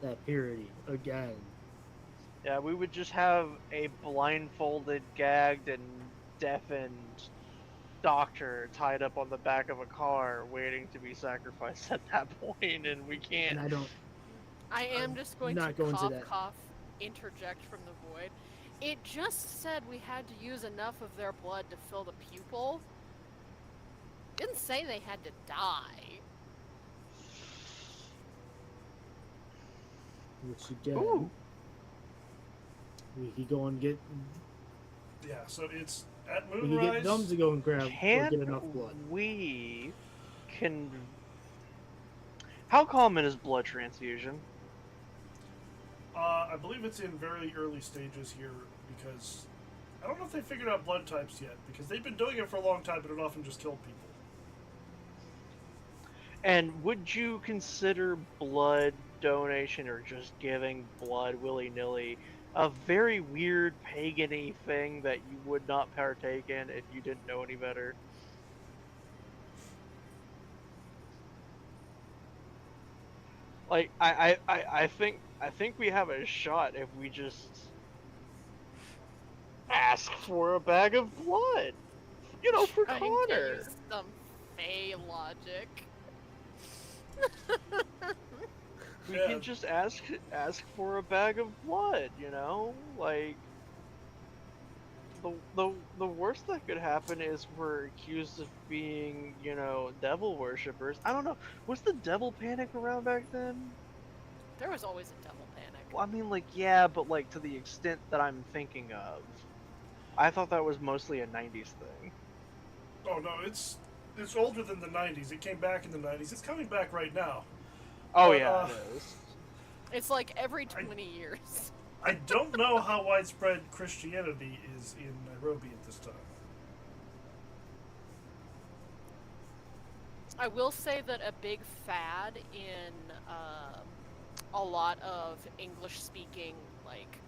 Speaker 1: that purity again?
Speaker 2: Yeah, we would just have a blindfolded, gagged, and deafened doctor tied up on the back of a car waiting to be sacrificed at that point, and we can't.
Speaker 1: And I don't.
Speaker 4: I am just going
Speaker 1: not
Speaker 4: to
Speaker 1: going to
Speaker 4: cough,
Speaker 1: that.
Speaker 4: cough, interject from the void. It just said we had to use enough of their blood to fill the pupil. Didn't say they had to die.
Speaker 1: Which again,
Speaker 2: Ooh.
Speaker 1: we could go and get.
Speaker 3: Yeah, so it's at
Speaker 1: We could
Speaker 3: moonrise.
Speaker 1: get Gums to go and grab or
Speaker 2: Can
Speaker 1: get enough blood.
Speaker 2: we can? How common is blood transfusion?
Speaker 3: I believe it's in very early stages here because I don't know if they figured out blood types yet because they've been doing it for a long time, but it often just killed people.
Speaker 2: And would you consider blood donation or just giving blood willy-nilly a very weird pagan-y thing that you would not partake in if you didn't know any better? Like, I think we have a shot if we just ask for a bag of blood. You know, for
Speaker 4: Trying to
Speaker 2: Connor.
Speaker 4: use some Fey logic.
Speaker 2: We
Speaker 3: Yeah.
Speaker 2: can just ask for a bag of blood, you know? Like, the worst that could happen is we're accused of being, you know, devil worshippers. I don't know. Was the devil panic around back then?
Speaker 4: There was always a devil panic.
Speaker 2: Well, I mean, like, yeah, but like to the extent that I'm thinking of. I thought that was mostly a 90s thing.
Speaker 3: Oh no, it's older than the 90s. It came back in the 90s. It's coming back right now.
Speaker 2: Oh,
Speaker 3: But,
Speaker 2: yeah, it is.
Speaker 4: It's like every 20 years.
Speaker 3: I don't know how widespread Christianity is in Nairobi at this time.
Speaker 4: I will say that a big fad in a lot of English-speaking, like,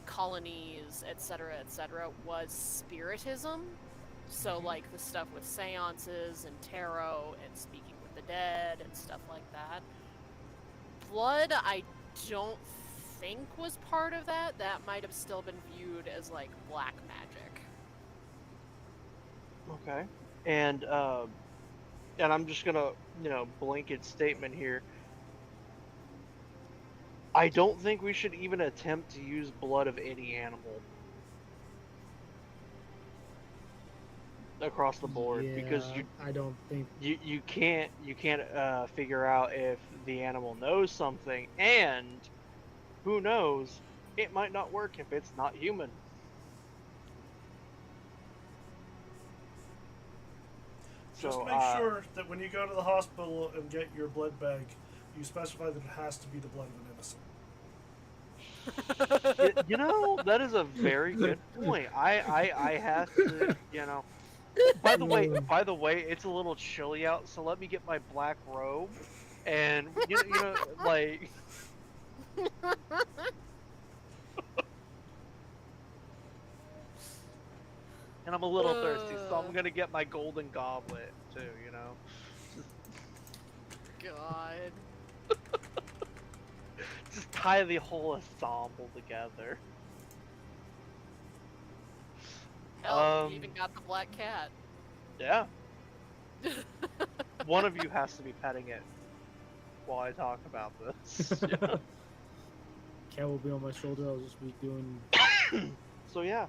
Speaker 4: colonies, etc., was spiritism. So, like, the stuff with seances and tarot and speaking with the dead and stuff like that. Blood, I don't think was part of that. That might have still been viewed as like black magic.
Speaker 2: Okay. And I'm just gonna, blanket statement here. I don't think we should even attempt to use blood of any animal across the board, because
Speaker 1: I don't think
Speaker 2: you can't figure out if the animal knows something, and who knows, it might not work if it's not human.
Speaker 3: Just
Speaker 2: So,
Speaker 3: make sure that when you go to the hospital and get your blood bag, you specify that it has to be the blood of an innocent.
Speaker 2: that is a very good point. I have to, By the way, it's a little chilly out, so let me get my black robe, and like. And I'm a little thirsty, so I'm gonna get my golden goblet too.
Speaker 4: God.
Speaker 2: Just tie the whole ensemble together.
Speaker 4: Hell, you even got the black cat.
Speaker 2: Yeah. One of you has to be petting it while I talk about this. Yeah.
Speaker 1: cat will be on my shoulder. I'll just be doing.
Speaker 2: So yeah.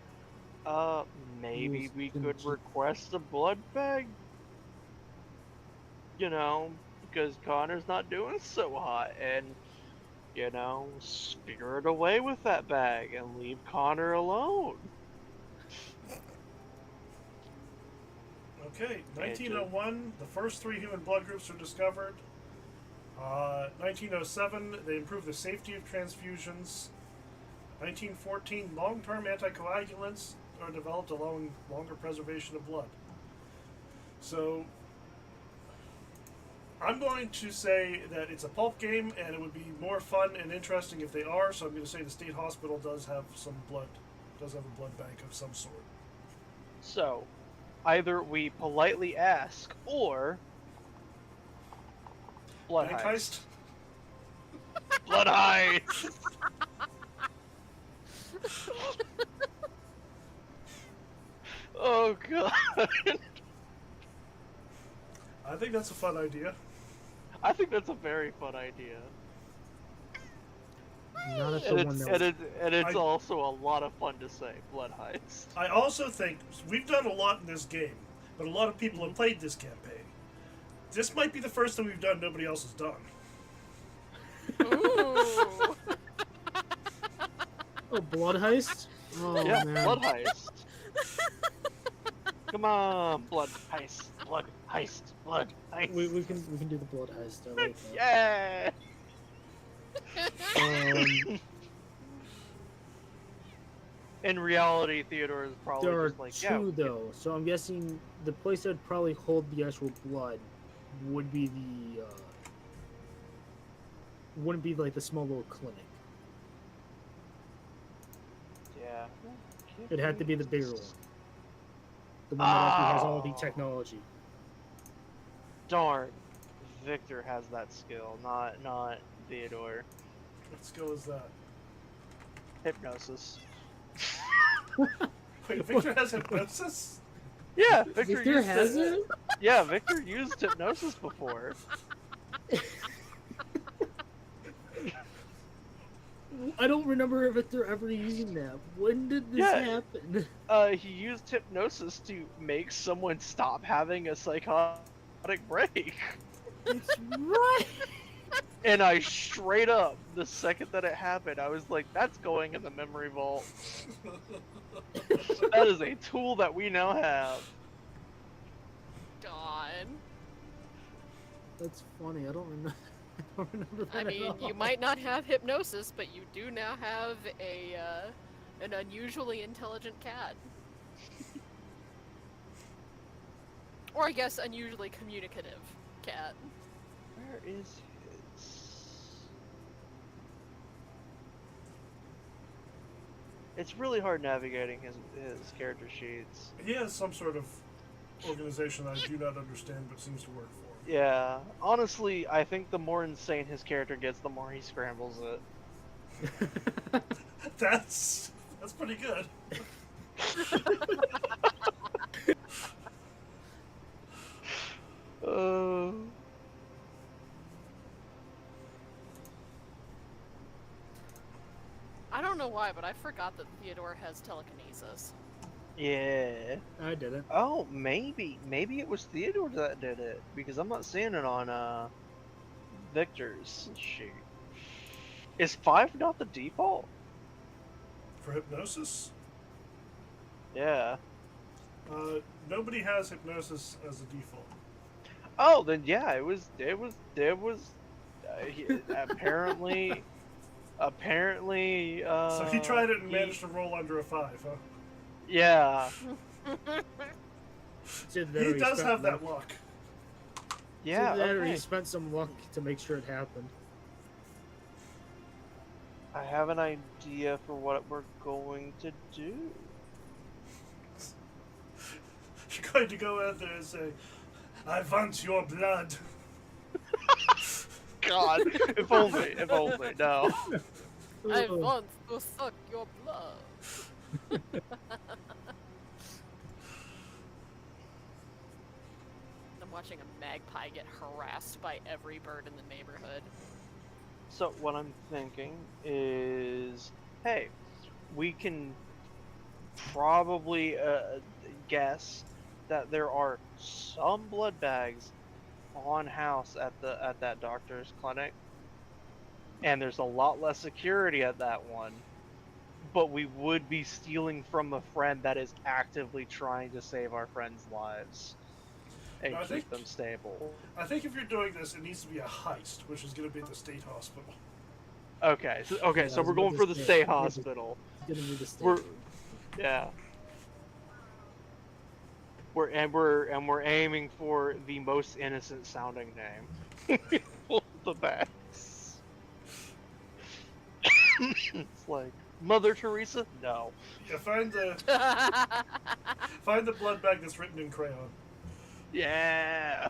Speaker 2: Maybe we could request a blood bag. Because Connor's not doing so hot, and spirit away with that bag and leave Connor alone.
Speaker 3: Okay, 1901, the first 3 human blood groups are discovered. 1907, they improved the safety of transfusions. 1914, long-term anticoagulants are developed, allowing longer preservation of blood. So, I'm going to say that it's a pulp game, and it would be more fun and interesting if they are. So I'm going to say the state hospital does have some blood, does have a blood bank of some sort.
Speaker 2: So, either we politely ask, or blood
Speaker 3: Bank
Speaker 2: heist.
Speaker 3: heist?
Speaker 2: Blood heist. Oh god.
Speaker 3: I think that's a fun idea.
Speaker 2: I think that's a very fun idea.
Speaker 1: Not if
Speaker 2: And
Speaker 1: the one
Speaker 2: it's,
Speaker 1: that was,
Speaker 2: and it's also a lot of fun to say, blood heist.
Speaker 3: I also think we've done a lot in this game, but a lot of people have played this campaign. This might be the first thing we've done nobody else has done.
Speaker 4: Ooh.
Speaker 1: oh, blood heist. Oh
Speaker 2: Yeah,
Speaker 1: man.
Speaker 2: blood heist. Come on, blood heist, blood heist, blood heist.
Speaker 1: We can do the blood heist. I like that.
Speaker 2: Yeah. In reality, Theodore is probably
Speaker 1: There are
Speaker 2: just like,
Speaker 1: two though, so I'm guessing the place that'd probably hold the actual blood would be the wouldn't be like the small little clinic.
Speaker 2: yeah.
Speaker 1: It'd have to be the bigger one, the one that actually has all the technology.
Speaker 2: Darn, Victor has that skill, not Theodore.
Speaker 3: What skill is that?
Speaker 2: Hypnosis.
Speaker 3: Wait, Victor has hypnosis?
Speaker 2: Yeah,
Speaker 1: Victor has it.
Speaker 2: Yeah, Victor used hypnosis before.
Speaker 1: I don't remember Victor ever using that. When did this happen?
Speaker 2: He used hypnosis to make someone stop having a psychotic break.
Speaker 1: That's right.
Speaker 2: And I straight up, the second that it happened, I was like, that's going in the memory vault. That is a tool that we now have.
Speaker 4: God.
Speaker 1: That's funny. I don't remember. I don't remember that
Speaker 4: I
Speaker 1: at
Speaker 4: mean,
Speaker 1: all.
Speaker 4: you might not have hypnosis, but you do now have an unusually intelligent cat. Or I guess unusually communicative cat.
Speaker 2: Where is his? It's really hard navigating his character sheets.
Speaker 3: He has some sort of organization that I do not understand but seems to work for him.
Speaker 2: Yeah, honestly, I think the more insane his character gets, the more he scrambles it.
Speaker 3: That's pretty good.
Speaker 4: I don't know why, but I forgot that Theodore has telekinesis.
Speaker 2: Yeah.
Speaker 1: I didn't.
Speaker 2: Oh, maybe it was Theodore that did it because I'm not seeing it on Victor's sheet. Is 5 not the default?
Speaker 3: For hypnosis?
Speaker 2: Yeah.
Speaker 3: Nobody has hypnosis as a default.
Speaker 2: Oh, then yeah, it was apparently.
Speaker 3: So he tried it and managed to roll under a 5, huh?
Speaker 2: Yeah.
Speaker 3: He does have that luck.
Speaker 2: Yeah.
Speaker 1: Okay. He
Speaker 2: Okay.
Speaker 1: spent some luck to make sure it happened.
Speaker 2: I have an idea for what we're going to do.
Speaker 3: You're going to go out there and say, "I want your blood."
Speaker 2: God, if only, no.
Speaker 4: I want to suck your blood. I'm watching a magpie get harassed by every bird in the neighborhood.
Speaker 2: So what I'm thinking is, hey, we can probably guess that there are some blood bags on house at that doctor's clinic, and there's a lot less security at that one. But we would be stealing from a friend that is actively trying to save our friends' lives and
Speaker 3: No, I
Speaker 2: keep
Speaker 3: think-
Speaker 2: them stable.
Speaker 3: I think if you're doing this, it needs to be a heist, which is going to be at the state hospital.
Speaker 2: Okay, so
Speaker 1: Yeah, I
Speaker 2: so
Speaker 1: was
Speaker 2: we're
Speaker 1: about
Speaker 2: going
Speaker 1: to
Speaker 2: for the
Speaker 1: say,
Speaker 2: state
Speaker 1: yeah,
Speaker 2: hospital.
Speaker 1: It's gonna be the state.
Speaker 2: Yeah. We're aiming for the most innocent sounding name. The bags. It's like Mother Teresa? No.
Speaker 3: Yeah, find the blood bag that's written in crayon.
Speaker 2: Yeah.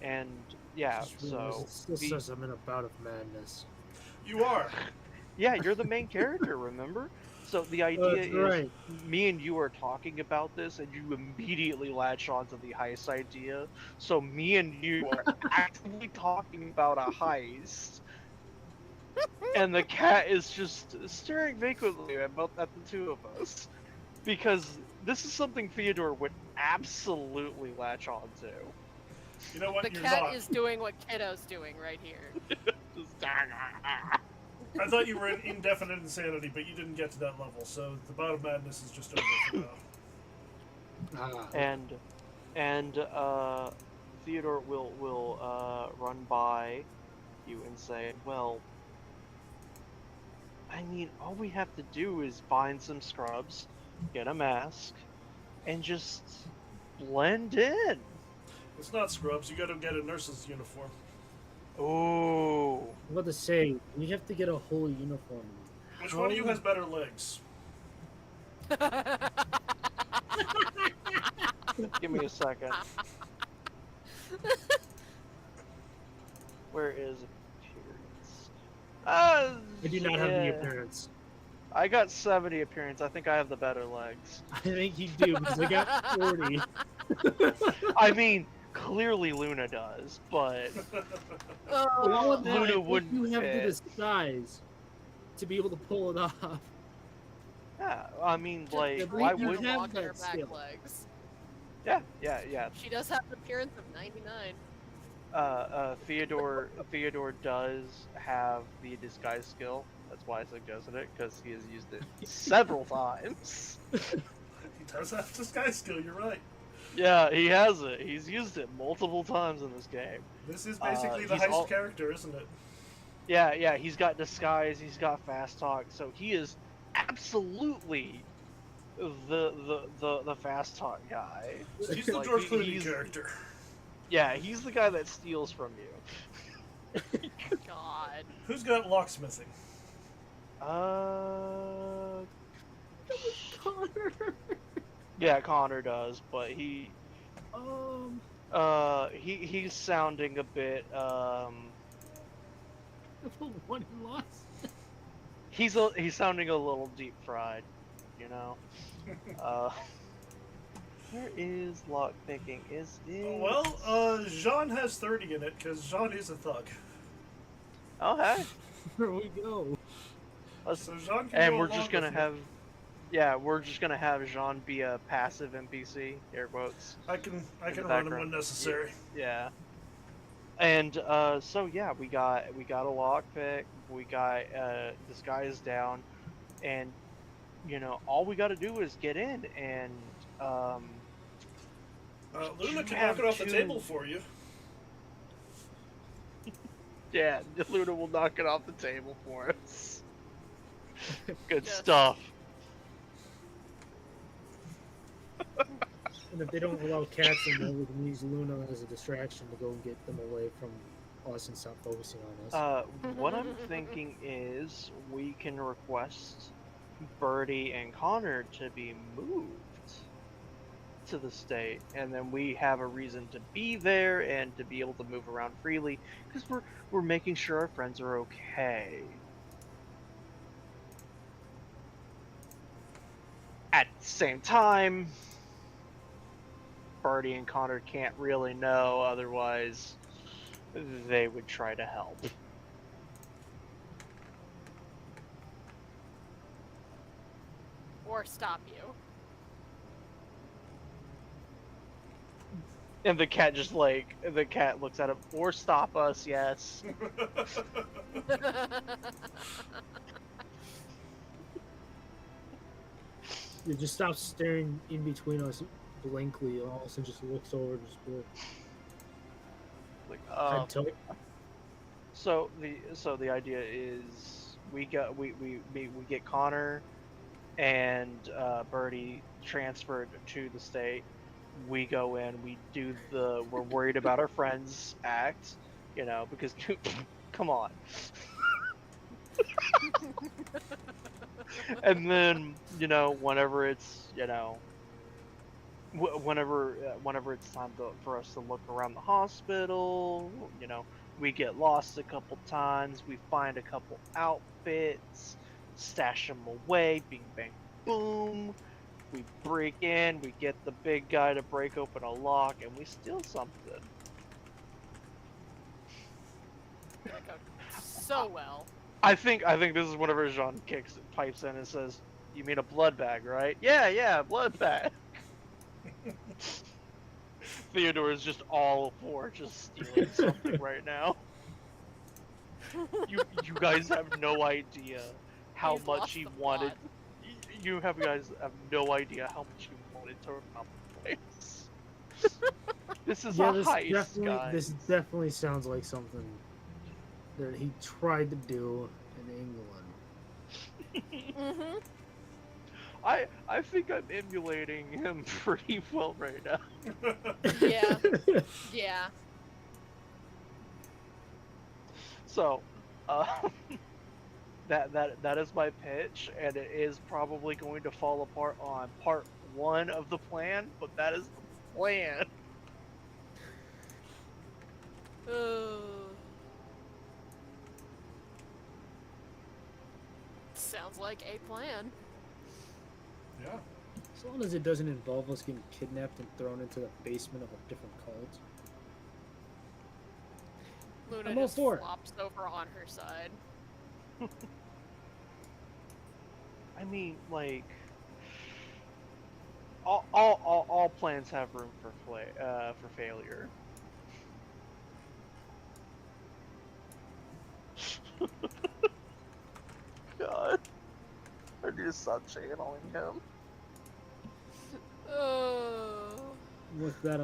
Speaker 2: And yeah,
Speaker 1: Just realized
Speaker 2: so
Speaker 1: it still
Speaker 2: the-
Speaker 1: says I'm in a bout of madness.
Speaker 3: You are.
Speaker 2: yeah, you're the main character, remember? So the idea
Speaker 1: That's
Speaker 2: is
Speaker 1: right.
Speaker 2: me and you are talking about this and you immediately latch onto the heist idea. So me and you are actively talking about a heist. And the cat is just staring vacantly at the two of us. Because this is something Theodore would absolutely latch onto.
Speaker 3: You know what?
Speaker 4: The
Speaker 3: You're
Speaker 4: cat
Speaker 3: not.
Speaker 4: is doing what Kiddo's doing right here.
Speaker 2: Just
Speaker 3: I thought you were in indefinite insanity, but you didn't get to that level, so the bout of madness is just over for now.
Speaker 2: and Theodore will run by you and say, well, I mean, all we have to do is find some scrubs, get a mask, and just blend in.
Speaker 3: It's not scrubs. You got to get a nurse's uniform.
Speaker 2: Ooh.
Speaker 1: I'm about to say, we have to get a whole uniform.
Speaker 3: Which one of you has better legs?
Speaker 2: Give me a second. Where is appearance?
Speaker 1: I do not have the
Speaker 2: yeah.
Speaker 1: appearance.
Speaker 2: I got 70 appearance. I think I have the better legs.
Speaker 1: I think you do, because I got 40.
Speaker 2: I mean, clearly Luna does, but
Speaker 1: All of that,
Speaker 2: Luna
Speaker 1: I think
Speaker 2: wouldn't
Speaker 1: you have
Speaker 2: fit.
Speaker 1: the disguise to be able to pull it off.
Speaker 2: yeah, I mean,
Speaker 1: Just
Speaker 2: like,
Speaker 1: at
Speaker 2: why
Speaker 1: least you
Speaker 2: would?
Speaker 1: have
Speaker 4: Walk
Speaker 1: that
Speaker 4: her back
Speaker 1: skill.
Speaker 4: legs.
Speaker 2: Yeah.
Speaker 4: She does have an appearance of 99.
Speaker 2: Theodore does have the disguise skill. That's why I suggested it, because he has used it several times.
Speaker 3: He does have disguise skill, you're right.
Speaker 2: Yeah, he has it. He's used it multiple times in this game.
Speaker 3: This is basically the
Speaker 2: he's
Speaker 3: heist
Speaker 2: all-
Speaker 3: character, isn't it?
Speaker 2: Yeah, he's got disguise, he's got fast talk, so he is absolutely the fast talk guy.
Speaker 3: He's the
Speaker 2: Like,
Speaker 3: George Clooney
Speaker 2: he's-
Speaker 3: character.
Speaker 2: Yeah, he's the guy that steals from you.
Speaker 4: God.
Speaker 3: Who's got locksmithing?
Speaker 1: Connor.
Speaker 2: Yeah, Connor does, but he. He's sounding a bit
Speaker 1: One and lost.
Speaker 2: he's sounding a little deep fried, you know. Where is lock picking? Is it?
Speaker 3: Well, Jean has 30 in it because Jean is a thug.
Speaker 2: Oh hey.
Speaker 1: Here we go.
Speaker 3: So Jean can
Speaker 2: And
Speaker 3: go
Speaker 2: we're
Speaker 3: along
Speaker 2: just gonna
Speaker 3: with you.
Speaker 2: have, yeah, we're just gonna have Jean be a passive NPC, air quotes.
Speaker 3: I can
Speaker 2: the
Speaker 3: run him
Speaker 2: background.
Speaker 3: when necessary.
Speaker 2: Yeah. And so yeah, we got a lockpick, we got disguise down, and you know all we got to do is get in, and
Speaker 3: Luna
Speaker 2: you
Speaker 3: can
Speaker 2: have
Speaker 3: knock it off the
Speaker 2: two-
Speaker 3: table for you.
Speaker 2: yeah, Luna will knock it off the table for us. Good
Speaker 4: Yes.
Speaker 2: stuff.
Speaker 1: And if they don't allow cats in there, we can use Luna as a distraction to go and get them away from us and stop focusing on us.
Speaker 2: What I'm thinking is we can request Birdie and Connor to be moved to the state, and then we have a reason to be there and to be able to move around freely, because we're making sure our friends are okay. At the same time, Birdie and Connor can't really know, otherwise they would try to help.
Speaker 4: Or stop you.
Speaker 2: And the cat just the cat looks at him, or stop us, yes.
Speaker 1: It just stops staring in between us blankly, and all of a sudden just looks over and just blue.
Speaker 2: Like,
Speaker 1: Head tilt.
Speaker 2: so the idea is we get Connor and Birdie transferred to the state. We go in, we do the we're worried about our friends act, you know, because come on. And then, you know, whenever it's, you know, whenever it's time for us to look around the hospital, you know, we get lost a couple times, we find a couple outfits, stash them away, bing bang boom, we break in, we get the big guy to break open a lock, and we steal something.
Speaker 4: Gonna go so well.
Speaker 2: I think this is whenever Jean pipes in and says, "You mean a blood bag, right?" Yeah, blood bag. Theodore is just all for just stealing something right now. You guys have no idea how
Speaker 4: He's
Speaker 2: much
Speaker 4: lost
Speaker 2: he
Speaker 4: the
Speaker 2: wanted.
Speaker 4: plot.
Speaker 2: You guys have no idea how much he wanted to rob the place. This is a heist, guys.
Speaker 1: This definitely sounds like something that he tried to do in England.
Speaker 4: Mm-hmm.
Speaker 2: I think I'm emulating him pretty well right now.
Speaker 4: Yeah. Yeah.
Speaker 2: So, that is my pitch, and it is probably going to fall apart on part 1 of the plan, but that is the plan.
Speaker 4: Sounds like a plan.
Speaker 3: Yeah.
Speaker 1: As long as it doesn't involve us getting kidnapped and thrown into the basement of a different cult.
Speaker 4: Luna
Speaker 1: I'm all
Speaker 4: just
Speaker 1: for it.
Speaker 4: flops over on her side.
Speaker 2: I mean, like, all plans have room for failure. God, I need to stop channeling him.
Speaker 1: With that,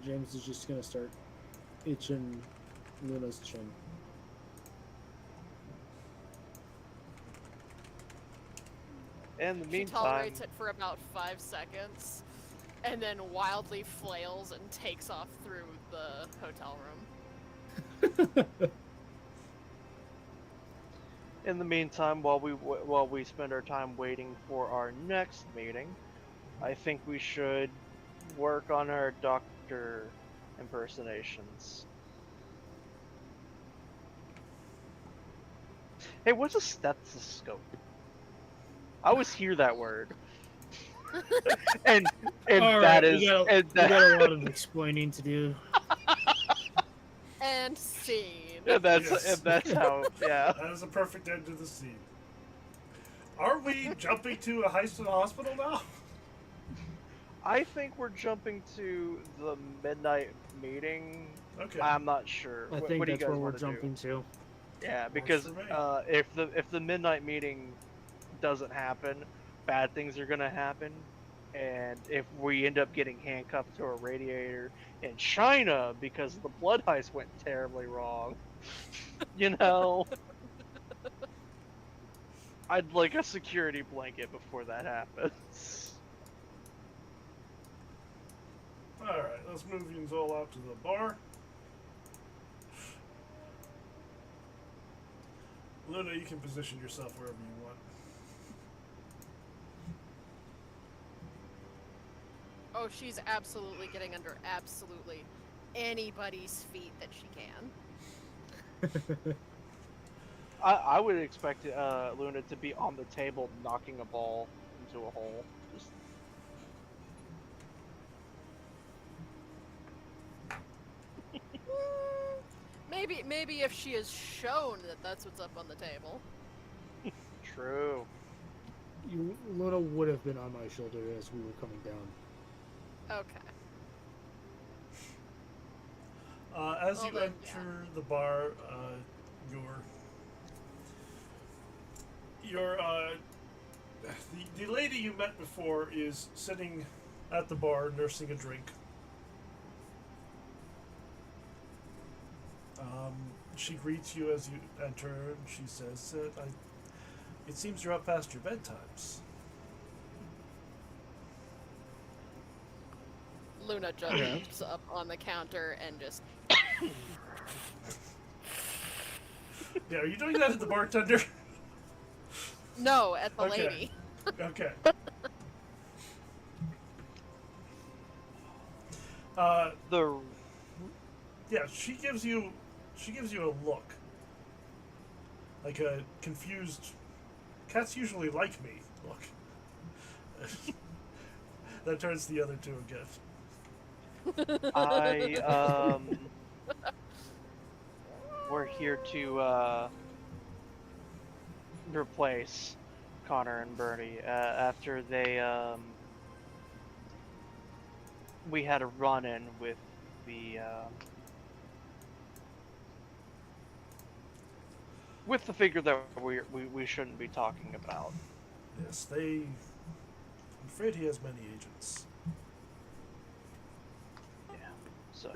Speaker 1: James is just gonna start itching Luna's chin.
Speaker 2: In the
Speaker 4: She
Speaker 2: meantime,
Speaker 4: tolerates it for about 5 seconds, and then wildly flails and takes off through the hotel room.
Speaker 2: while we spend our time waiting for our next meeting, I think we should work on our doctor impersonations. Hey, what's a stethoscope? I always hear that word. and
Speaker 1: All
Speaker 2: that
Speaker 1: right,
Speaker 2: is
Speaker 1: we got,
Speaker 2: and
Speaker 1: we got
Speaker 2: that,
Speaker 1: a lot of explaining to do.
Speaker 4: And scene.
Speaker 2: and that's
Speaker 3: Yes.
Speaker 2: and that's how yeah.
Speaker 3: That is a perfect end to the scene. Are we jumping to a heist in a hospital now?
Speaker 2: I think we're jumping to the midnight meeting.
Speaker 3: Okay.
Speaker 2: I'm not sure.
Speaker 1: I
Speaker 2: What
Speaker 1: think
Speaker 2: do you
Speaker 1: that's
Speaker 2: guys
Speaker 1: where we're
Speaker 2: want to do?
Speaker 1: jumping to.
Speaker 2: Yeah, because
Speaker 3: for me.
Speaker 2: if the midnight meeting doesn't happen, bad things are gonna happen, and if we end up getting handcuffed to a radiator in China because the blood heist went terribly wrong, you know, I'd like a security blanket before that happens.
Speaker 3: Alright, let's move you all out to the bar. Luna, you can position yourself wherever you want.
Speaker 4: Oh, she's absolutely getting under absolutely anybody's feet that she can.
Speaker 2: I would expect Luna to be on the table knocking a ball into a hole. Just...
Speaker 4: Maybe if she is shown that that's what's up on the table.
Speaker 2: True.
Speaker 1: Luna would have been on my shoulder as we were coming down.
Speaker 4: Okay.
Speaker 3: As
Speaker 4: Well
Speaker 3: you
Speaker 4: then,
Speaker 3: enter the bar, the lady you met before is sitting at the bar nursing a drink. She greets you as you enter, and she says, "It seems you're up past your bedtimes."
Speaker 4: Luna jumps up on the counter and just
Speaker 3: Yeah, are you doing that at the bartender?
Speaker 4: no at the
Speaker 3: Okay.
Speaker 4: lady.
Speaker 3: Okay.
Speaker 2: The
Speaker 3: Yeah, she gives you a look. Like a confused cats usually like me look. That turns the other two again.
Speaker 2: we're here to replace Connor and Bruni after they we had a run-in with the figure that we shouldn't be talking about.
Speaker 3: Yes, I'm afraid he has many agents.
Speaker 2: Yeah, so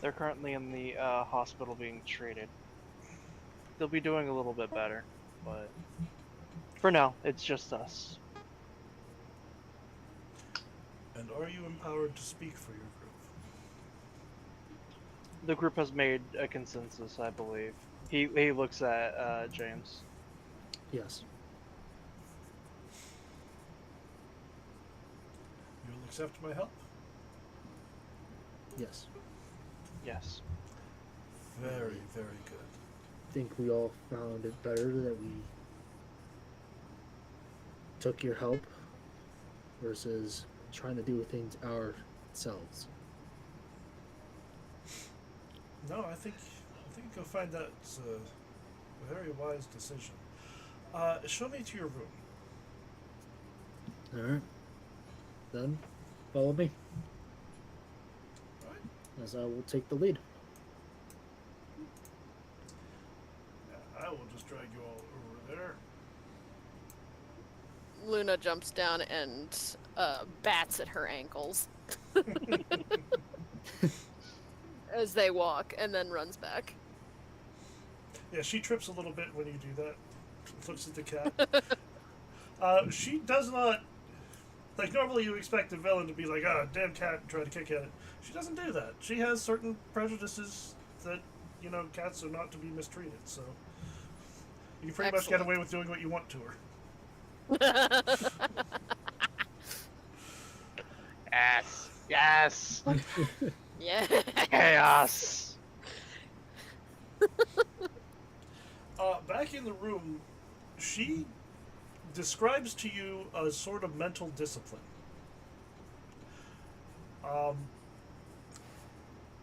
Speaker 2: they're currently in the hospital being treated. They'll be doing a little bit better, but for now, it's just us.
Speaker 3: And are you empowered to speak for your group?
Speaker 2: The group has made a consensus, I believe. He looks at James.
Speaker 1: Yes.
Speaker 3: You'll accept my help?
Speaker 1: Yes.
Speaker 2: Yes.
Speaker 3: Very, very good.
Speaker 1: I think we all found it better that we took your help versus trying to do things ourselves.
Speaker 3: No, I think you'll find that's a very wise decision. Show me to your room.
Speaker 1: Alright. Then, follow me.
Speaker 3: Alright.
Speaker 1: As I will take the lead.
Speaker 3: I will just drag you all over there.
Speaker 4: Luna jumps down and bats at her ankles as they walk, and then runs back.
Speaker 3: Yeah, she trips a little bit when you do that. Looks at the cat. She does not... Like, normally you expect a villain to be like, ah, damn cat, and try to kick at it. She doesn't do that. She has certain prejudices that, cats are not to be mistreated, so... You can pretty much get away with doing what you want to her.
Speaker 2: Ass. Yes!
Speaker 4: Yeah.
Speaker 2: Chaos!
Speaker 3: Back in the room, she describes to you a sort of mental discipline.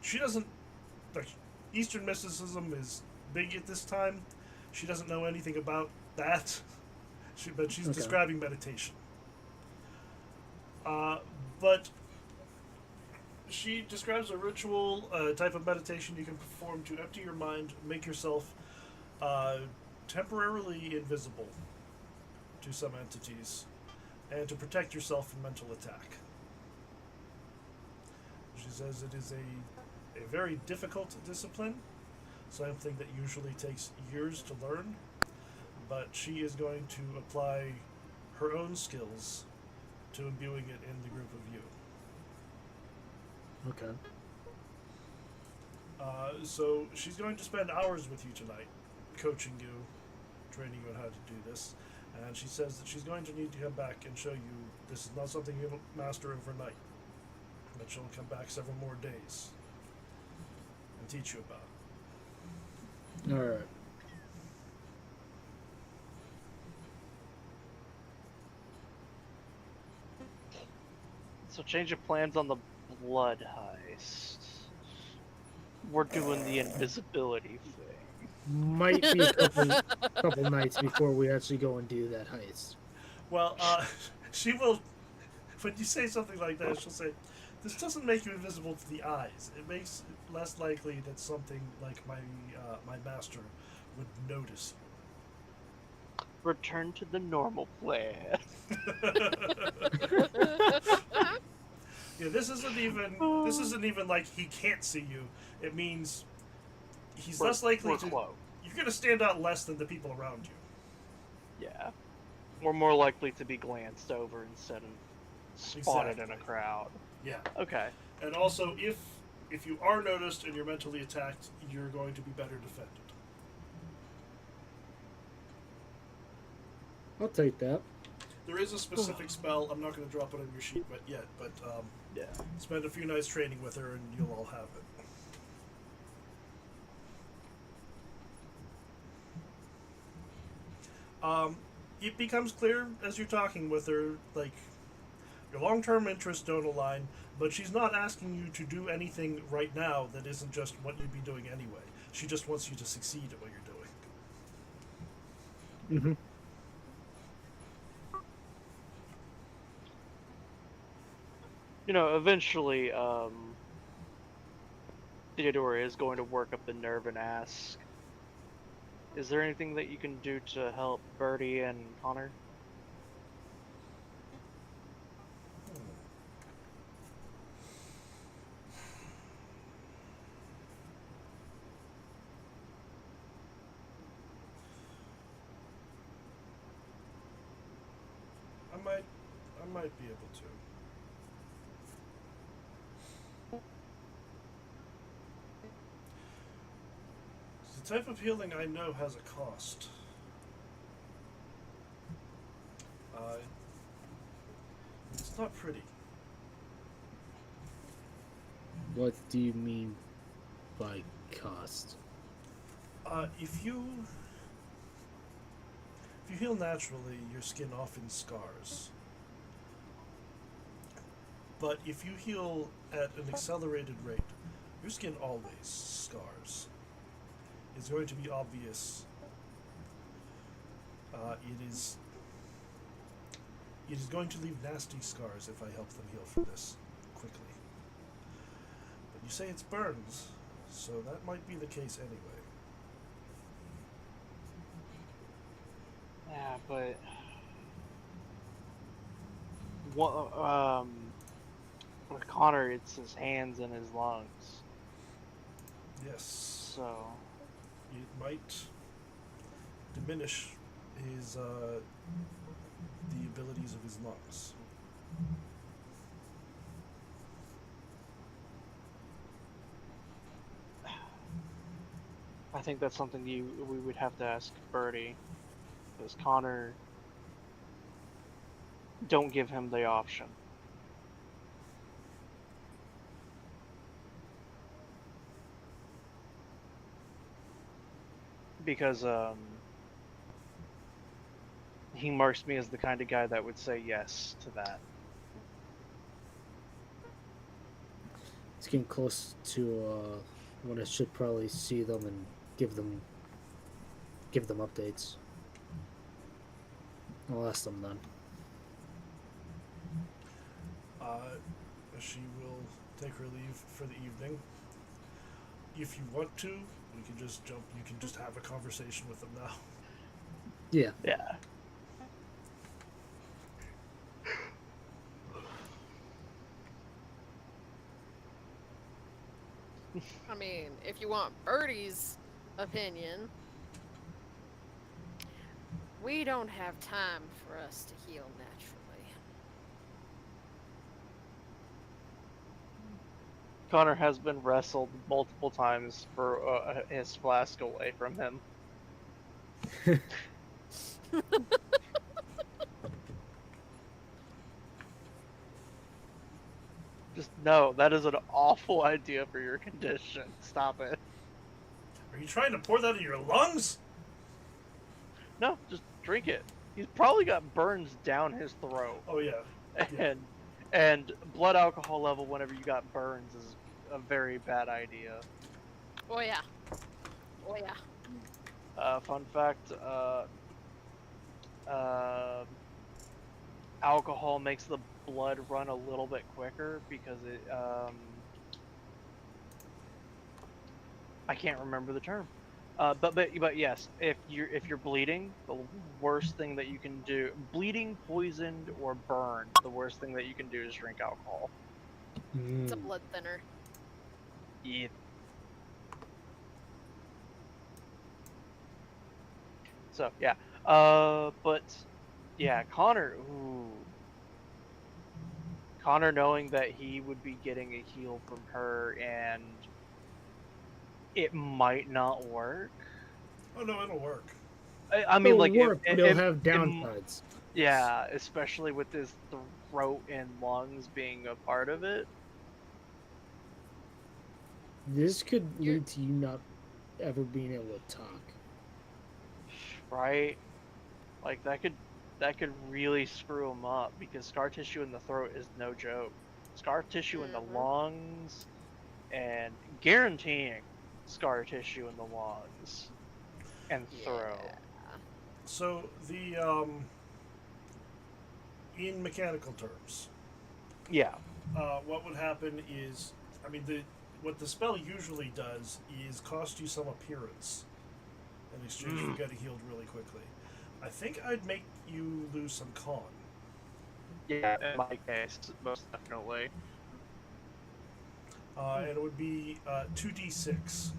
Speaker 3: She doesn't, like, Eastern mysticism is big at this time. She doesn't know anything about that, but she's
Speaker 1: Okay.
Speaker 3: describing meditation. But she describes a ritual, type of meditation you can perform to empty your mind, make yourself temporarily invisible to some entities, and to protect yourself from mental attack. She says it is a very difficult discipline, something that usually takes years to learn, but she is going to apply her own skills to imbuing it in the group of you.
Speaker 1: Okay.
Speaker 3: So she's going to spend hours with you tonight, coaching you, training you on how to do this, and she says that she's going to need to come back and show you this is not something you'll master overnight, but she'll come back several more days and teach you about it.
Speaker 1: All right.
Speaker 2: So change of plans on the blood heist. We're doing the invisibility thing.
Speaker 1: Might be a couple nights before we actually go and do that heist.
Speaker 3: Well, she will, when you say something like that, she'll say, this doesn't make you invisible to the eyes. It makes it less likely that something like my master would notice
Speaker 2: Return to the normal plan.
Speaker 3: Yeah, this isn't even like he can't see you. It means he's less likely to.
Speaker 2: Cloaked.
Speaker 3: You're gonna stand out less than the people around you.
Speaker 2: Yeah. We're more likely to be glanced over instead of spotted in a
Speaker 3: Exactly.
Speaker 2: crowd.
Speaker 3: Yeah.
Speaker 2: Okay.
Speaker 3: And also, if you are noticed and you're mentally attacked, you're going to be better defended.
Speaker 1: I'll take that.
Speaker 3: There is a specific spell. I'm not going to drop it on your sheet yet, but
Speaker 2: Yeah.
Speaker 3: spend a few nights training with her, and you'll all have it. It becomes clear as you're talking with her, like, your long-term interests don't align, but she's not asking you to do anything right now that isn't just what you'd be doing anyway. She just wants you to succeed at what you're doing.
Speaker 1: Mm-hmm.
Speaker 2: You know, eventually, Theodore is going to work up the nerve and ask, is there anything that you can do to help Bertie and Connor?
Speaker 3: I might be able to. The type of healing I know has a cost. It's not pretty.
Speaker 1: What do you mean by cost?
Speaker 3: If you heal naturally, your skin often scars. But if you heal at an accelerated rate, your skin always scars. It's going to be obvious. It is going to leave nasty scars if I help them heal from this quickly. But you say it's burns, so that might be the case anyway.
Speaker 2: Yeah, but with Connor, it's his hands and his lungs.
Speaker 3: Yes,
Speaker 2: So
Speaker 3: it might diminish his the abilities of his lungs.
Speaker 2: I think that's something we would have to ask Bertie, because Connor, don't give him the option. because he marks me as the kind of guy that would say yes to that.
Speaker 1: It's getting close to when I should probably see them and give them updates. I'll ask them then.
Speaker 3: She will take her leave for the evening. If you want to, we can just jump. You can just have a conversation with them now.
Speaker 1: Yeah.
Speaker 2: Yeah.
Speaker 4: I mean, if you want Birdie's opinion, we don't have time for us to heal naturally.
Speaker 2: Connor has been wrestled multiple times for his flask away from him. Just no, that is an awful idea for your condition. Stop it.
Speaker 3: Are you trying to pour that in your lungs?
Speaker 2: No, just drink it. He's probably got burns down his throat.
Speaker 3: Oh yeah.
Speaker 2: And blood alcohol level whenever you got burns is a very bad idea.
Speaker 4: Oh yeah. Oh yeah.
Speaker 2: Fun fact, alcohol makes the blood run a little bit quicker because it, I can't remember the term. But yes, if you're bleeding, the worst thing that you can do, bleeding, poisoned, or burned, the worst thing that you can do is drink alcohol.
Speaker 4: It's a blood thinner.
Speaker 2: Yeah. So yeah, but yeah, Connor. Ooh. Connor knowing that he would be getting a heal from her and it might not work.
Speaker 3: Oh no, it'll work.
Speaker 2: I mean, like,
Speaker 1: it'll have downsides.
Speaker 2: Yeah, especially with his throat and lungs being a part of it.
Speaker 1: This could lead to you not ever being able to talk.
Speaker 2: Right? Like that could really screw him up because scar tissue in the throat is no joke. Scar tissue in the lungs, and guaranteeing scar tissue in the lungs and throat.
Speaker 3: So the in mechanical terms,
Speaker 2: Yeah.
Speaker 3: what would happen is, I mean, what the spell usually does is cost you some appearance in exchange for getting healed really quickly. I think I'd make you lose some con.
Speaker 2: Yeah, in my case, most definitely.
Speaker 3: And it would be 2d6.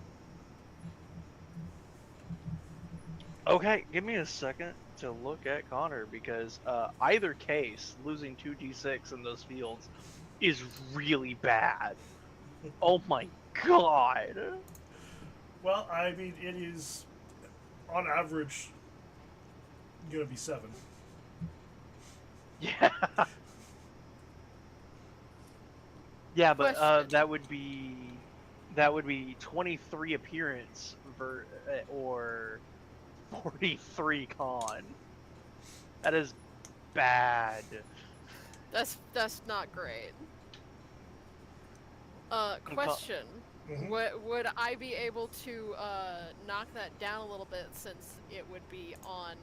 Speaker 2: Okay, give me a second to look at Connor because either case, losing 2d6 in those fields is really bad. Oh my god!
Speaker 3: Well, I mean, it is on average gonna be 7.
Speaker 2: Yeah. Yeah, but
Speaker 4: Question.
Speaker 2: that would be 23 appearance or 43 con. That is bad.
Speaker 4: That's not great. Question.
Speaker 3: Mhm.
Speaker 4: Would I be able to knock that down a little bit since it would be on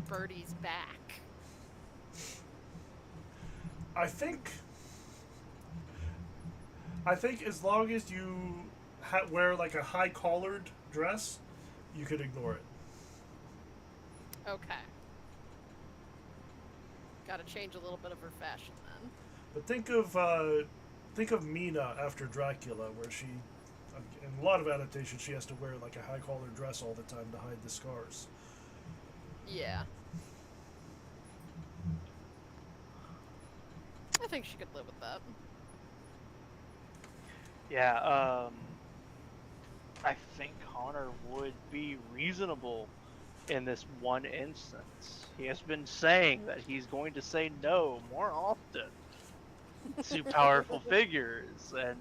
Speaker 4: Birdie's back?
Speaker 3: I think as long as you wear like a high collared dress, you could ignore it.
Speaker 4: Okay. Gotta change a little bit of her fashion then.
Speaker 3: But think of Mina after Dracula, where she, in a lot of adaptations, she has to wear like a high collared dress all the time to hide the scars.
Speaker 4: Yeah. I think she could live with that.
Speaker 2: Yeah, I think Connor would be reasonable in this one instance. He has been saying that he's going to say no more often to powerful figures, and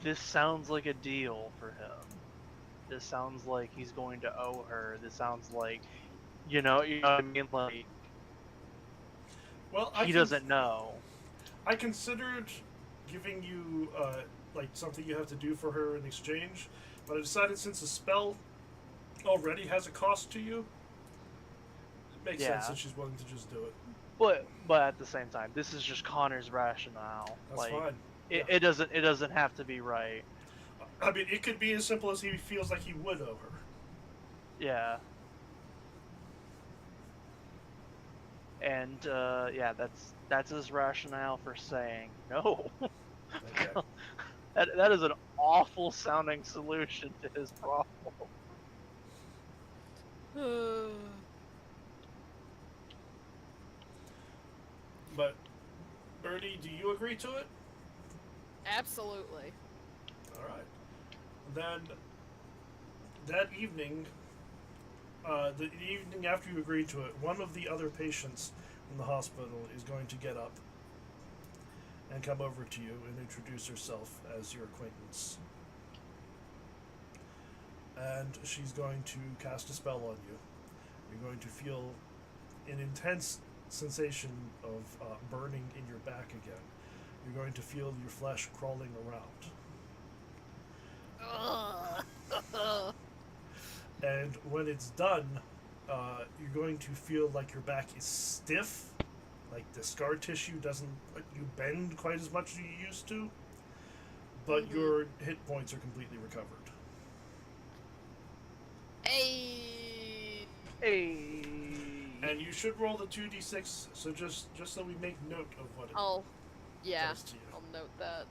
Speaker 2: this sounds like a deal for him. This sounds like he's going to owe her. This sounds like, you know what I mean? Like,
Speaker 3: Well,
Speaker 2: he doesn't know.
Speaker 3: I considered giving you like something you have to do for her in exchange, but I decided since the spell already has a cost to you, it makes sense that she's willing to just do it.
Speaker 2: But at the same time, this is just Connor's rationale.
Speaker 3: That's
Speaker 2: like,
Speaker 3: fine.
Speaker 2: It doesn't have to be right.
Speaker 3: I mean, it could be as simple as he feels like he would owe her.
Speaker 2: Yeah. And yeah, that's his rationale for saying no.
Speaker 3: Okay.
Speaker 2: that is an awful sounding solution to his problem.
Speaker 3: But, Bernie, do you agree to it?
Speaker 4: Absolutely.
Speaker 3: Alright. Then, that evening, the evening after you agree to it, one of the other patients in the hospital is going to get up and come over to you and introduce herself as your acquaintance. And she's going to cast a spell on you. You're going to feel an intense sensation of burning in your back again. You're going to feel your flesh crawling around. And when it's done, you're going to feel like your back is stiff, like the scar tissue doesn't let you bend quite as much as you used to, but your hit points are completely recovered.
Speaker 4: Hey.
Speaker 3: And you should roll the 2d6, so just so we make note of what it
Speaker 4: Yeah,
Speaker 3: does to you.
Speaker 4: I'll note that.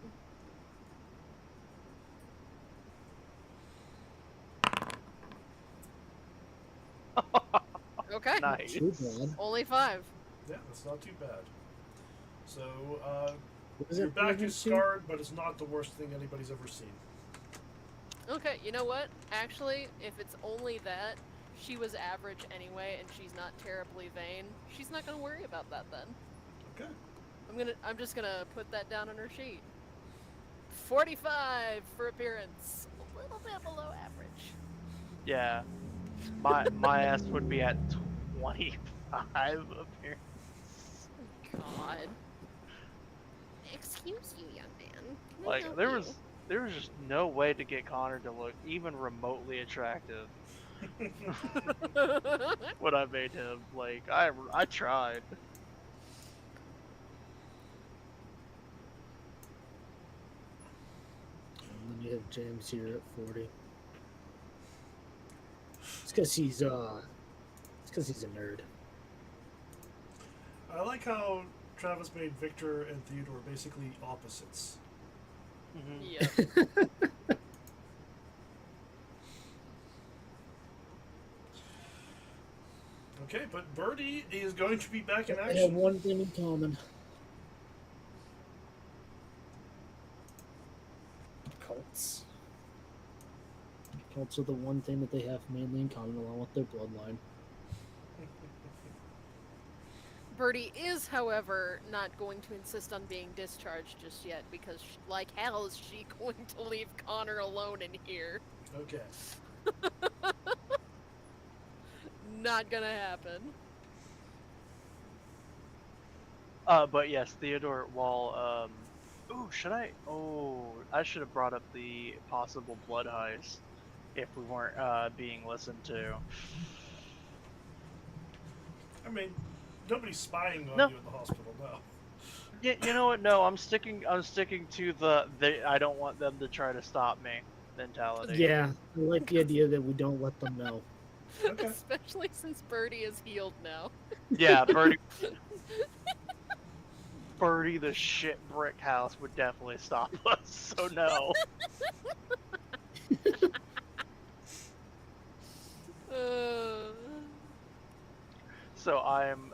Speaker 4: Okay.
Speaker 2: Nice.
Speaker 1: Too bad.
Speaker 4: Only 5.
Speaker 3: Yeah, that's not too bad. So,
Speaker 1: What is
Speaker 3: your
Speaker 1: it,
Speaker 3: back is
Speaker 1: emergency?
Speaker 3: scarred, but it's not the worst thing anybody's ever seen.
Speaker 4: Okay, you know what? Actually, if it's only that, she was average anyway, and she's not terribly vain. She's not gonna worry about that then.
Speaker 3: Okay.
Speaker 4: I'm just gonna put that down on her sheet. 45 for appearance. A little bit below average.
Speaker 2: Yeah. My ass would be at 25 appearance.
Speaker 4: God. Excuse you, young man. Can I
Speaker 2: Like
Speaker 4: help
Speaker 2: there
Speaker 4: you?
Speaker 2: was just no way to get Connor to look even remotely attractive when I made him. Like I tried.
Speaker 1: And then you have James here at 40. It's because he's a nerd.
Speaker 3: I like how Travis made Victor and Theodore basically opposites.
Speaker 2: Mm-hmm.
Speaker 4: Yeah.
Speaker 3: Okay, but Birdie is going to be back in
Speaker 1: They have
Speaker 3: action.
Speaker 1: one thing in common. Cults. Cults are the one thing that they have mainly in common along with their bloodline.
Speaker 4: Birdie is, however, not going to insist on being discharged just yet because, like hell, is she going to leave Connor alone in here?
Speaker 3: Okay.
Speaker 4: Not gonna happen.
Speaker 2: But yes, Theodore, while I should have brought up the possible blood heist if we weren't being listened to.
Speaker 3: I mean, nobody's spying on
Speaker 2: No.
Speaker 3: you in the hospital now.
Speaker 2: Yeah, you know what? No, I'm sticking to I don't want them to try to stop me mentality.
Speaker 1: Yeah, I like the idea that we don't let them know.
Speaker 3: Okay.
Speaker 4: Especially since Birdie is healed now.
Speaker 2: Yeah, Birdie the shit brick house would definitely stop us. So no. So I'm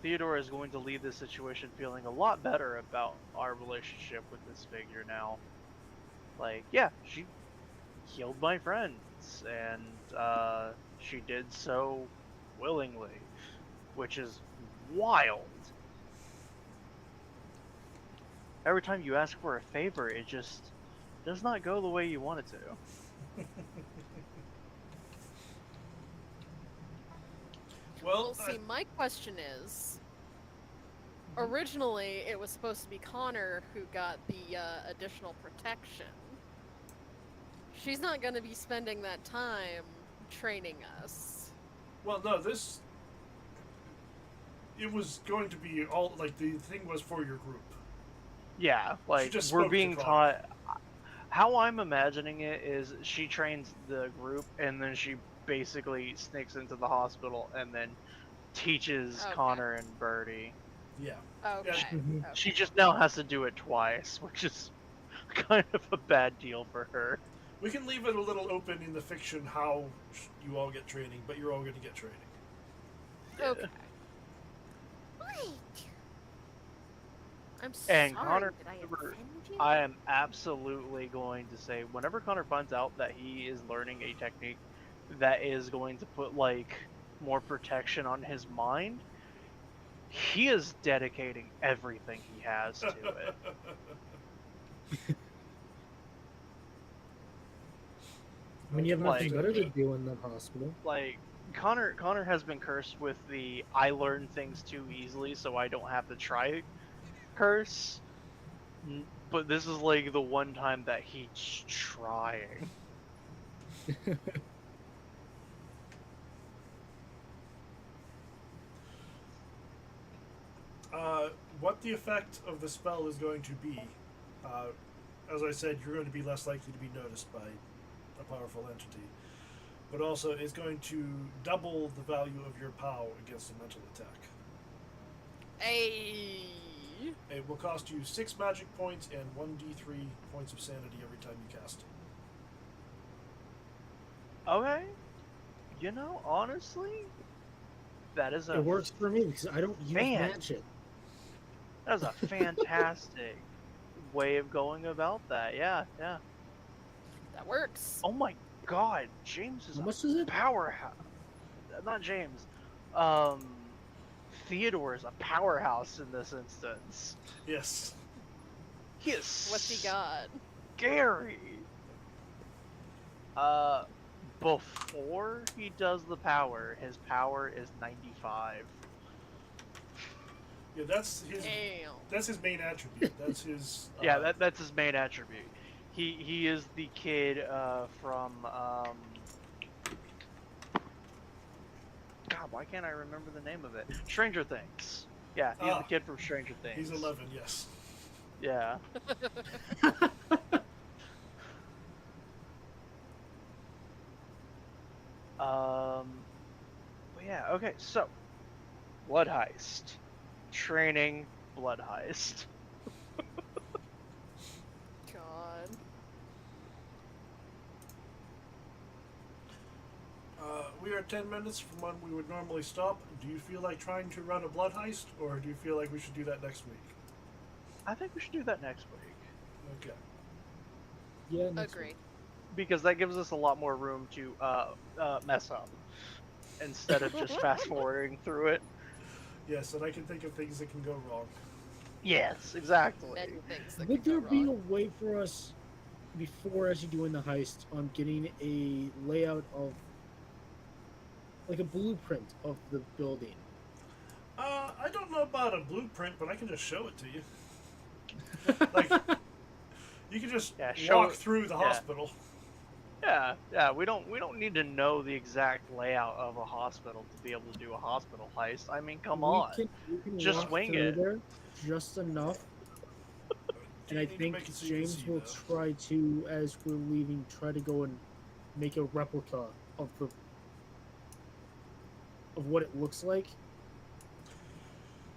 Speaker 2: Theodore is going to leave this situation feeling a lot better about our relationship with this figure now. Like, yeah, she healed my friends, and she did so willingly, which is wild. Every time you ask for a favor, it just does not go the way you want it to.
Speaker 3: Well,
Speaker 4: See, my question is, originally it was supposed to be Connor who got the additional protection. She's not going to be spending that time training us.
Speaker 3: well, no, this. It was going to be all like the thing was for your group.
Speaker 2: Yeah, like
Speaker 3: just
Speaker 2: we're
Speaker 3: spoke to
Speaker 2: being
Speaker 3: Connor.
Speaker 2: taught. How I'm imagining it is she trains the group and then she basically sneaks into the hospital and then teaches
Speaker 4: Okay.
Speaker 2: Connor and Birdie.
Speaker 3: Yeah.
Speaker 4: Okay.
Speaker 1: Mhm.
Speaker 4: okay.
Speaker 2: She just now has to do it twice, which is kind of a bad deal for her.
Speaker 3: We can leave it a little open in the fiction how you all get training, but you're all going to get training.
Speaker 4: Okay. Wait. I'm
Speaker 2: And
Speaker 4: sorry.
Speaker 2: Connor,
Speaker 4: Did I
Speaker 2: remember,
Speaker 4: offend you?
Speaker 2: I am absolutely going to say, whenever Connor finds out that he is learning a technique that is going to put, like, more protection on his mind, he is dedicating everything he has to it.
Speaker 1: I mean, you have nothing
Speaker 2: Like-
Speaker 1: better to do in the hospital.
Speaker 2: Like, Connor has been cursed with the I learn things too easily so I don't have to try curse. But this is like the one time that he's trying.
Speaker 3: What the effect of the spell is going to be, as I said, you're going to be less likely to be noticed by a powerful entity, but also it's going to double the value of your POW against a mental attack.
Speaker 4: Hey.
Speaker 3: It will cost you 6 magic points and 1d3 points of sanity every time you cast it.
Speaker 2: Okay. You know, honestly, that is a
Speaker 1: It works for me because I don't use
Speaker 2: Man.
Speaker 1: magic.
Speaker 2: that is a fantastic way of going about that. Yeah, yeah.
Speaker 4: That works.
Speaker 2: Oh my god, James is
Speaker 1: How
Speaker 2: a
Speaker 1: much is it?
Speaker 2: powerhouse. Not James. Theodore is a powerhouse in this instance.
Speaker 3: Yes.
Speaker 2: He is
Speaker 4: What's he got?
Speaker 2: scary. Before he does the power, his power is 95.
Speaker 3: Yeah, that's his.
Speaker 4: Damn.
Speaker 3: That's his main attribute. That's his.
Speaker 2: Yeah, that's his main attribute. He is the kid from God, why can't I remember the name of it? Stranger Things. Yeah, he's the kid from Stranger Things.
Speaker 3: He's 11. Yes.
Speaker 2: Yeah. But yeah, okay, so blood heist. Training blood heist.
Speaker 4: God.
Speaker 3: We are 10 minutes from when we would normally stop. Do you feel like trying to run a blood heist, or do you feel like we should do that next week?
Speaker 2: I think we should do that next week.
Speaker 3: Okay.
Speaker 1: Yeah, next
Speaker 4: Agree.
Speaker 1: week.
Speaker 2: Because that gives us a lot more room to mess up. Instead of just fast forwarding through it.
Speaker 3: Yes, and I can think of things that can go wrong.
Speaker 2: Yes, exactly.
Speaker 4: Many things that
Speaker 1: Would
Speaker 4: could
Speaker 1: there
Speaker 4: go
Speaker 1: be a
Speaker 4: wrong.
Speaker 1: way for us, before actually doing the heist, on getting a layout of, like a blueprint of the building?
Speaker 3: I don't know about a blueprint, but I can just show it to you. Like, you can just
Speaker 2: Yeah,
Speaker 3: walk through the
Speaker 2: yeah.
Speaker 3: hospital.
Speaker 2: Yeah, we don't need to know the exact layout of a hospital to be able to do a hospital heist. I mean, come on.
Speaker 1: We can
Speaker 2: Just
Speaker 1: walk
Speaker 2: wing
Speaker 1: through
Speaker 2: it.
Speaker 1: there just enough.
Speaker 3: Do
Speaker 1: And
Speaker 3: you
Speaker 1: I
Speaker 3: need to
Speaker 1: think
Speaker 3: make it so you can
Speaker 1: James
Speaker 3: see,
Speaker 1: will
Speaker 3: though?
Speaker 1: try to, as we're leaving, try to go and make a replica of what it looks like.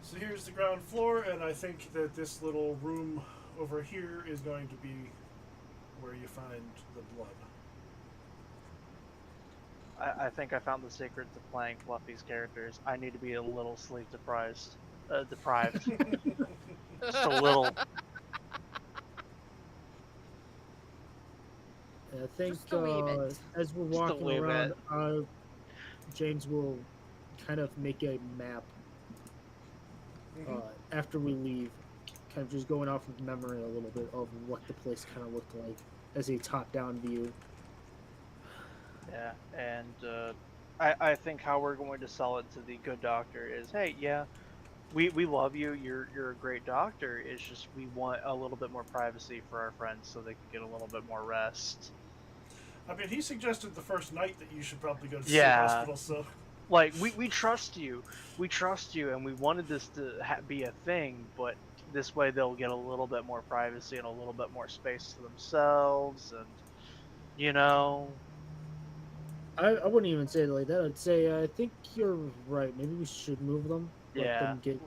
Speaker 3: So here's the ground floor, and I think that this little room over here is going to be where you find the blood.
Speaker 2: I think I found the secret to playing Fluffy's characters. I need to be a little sleep deprived. Just a little.
Speaker 1: And I think
Speaker 4: Just a wee bit.
Speaker 1: as we're
Speaker 2: Just a
Speaker 1: walking
Speaker 2: wee
Speaker 1: around, James will kind of make a map after we leave, kind of just going off of memory a little bit of what the place kind of looked like. as a top-down view.
Speaker 2: Yeah, and I think how we're going to sell it to the good doctor is, hey, yeah, we love you. You're a great doctor. It's just we want a little bit more privacy for our friends so they can get a little bit more rest.
Speaker 3: I mean, he suggested the first night that you should probably go to the
Speaker 2: Yeah.
Speaker 3: hospital, so...
Speaker 2: Like, we trust you. We trust you, and we wanted this to be a thing, but this way they'll get a little bit more privacy and a little bit more space to themselves, and, you know...
Speaker 1: I wouldn't even say it like that. I'd say I think you're right. Maybe we should move them. Let
Speaker 2: Yeah.
Speaker 1: them get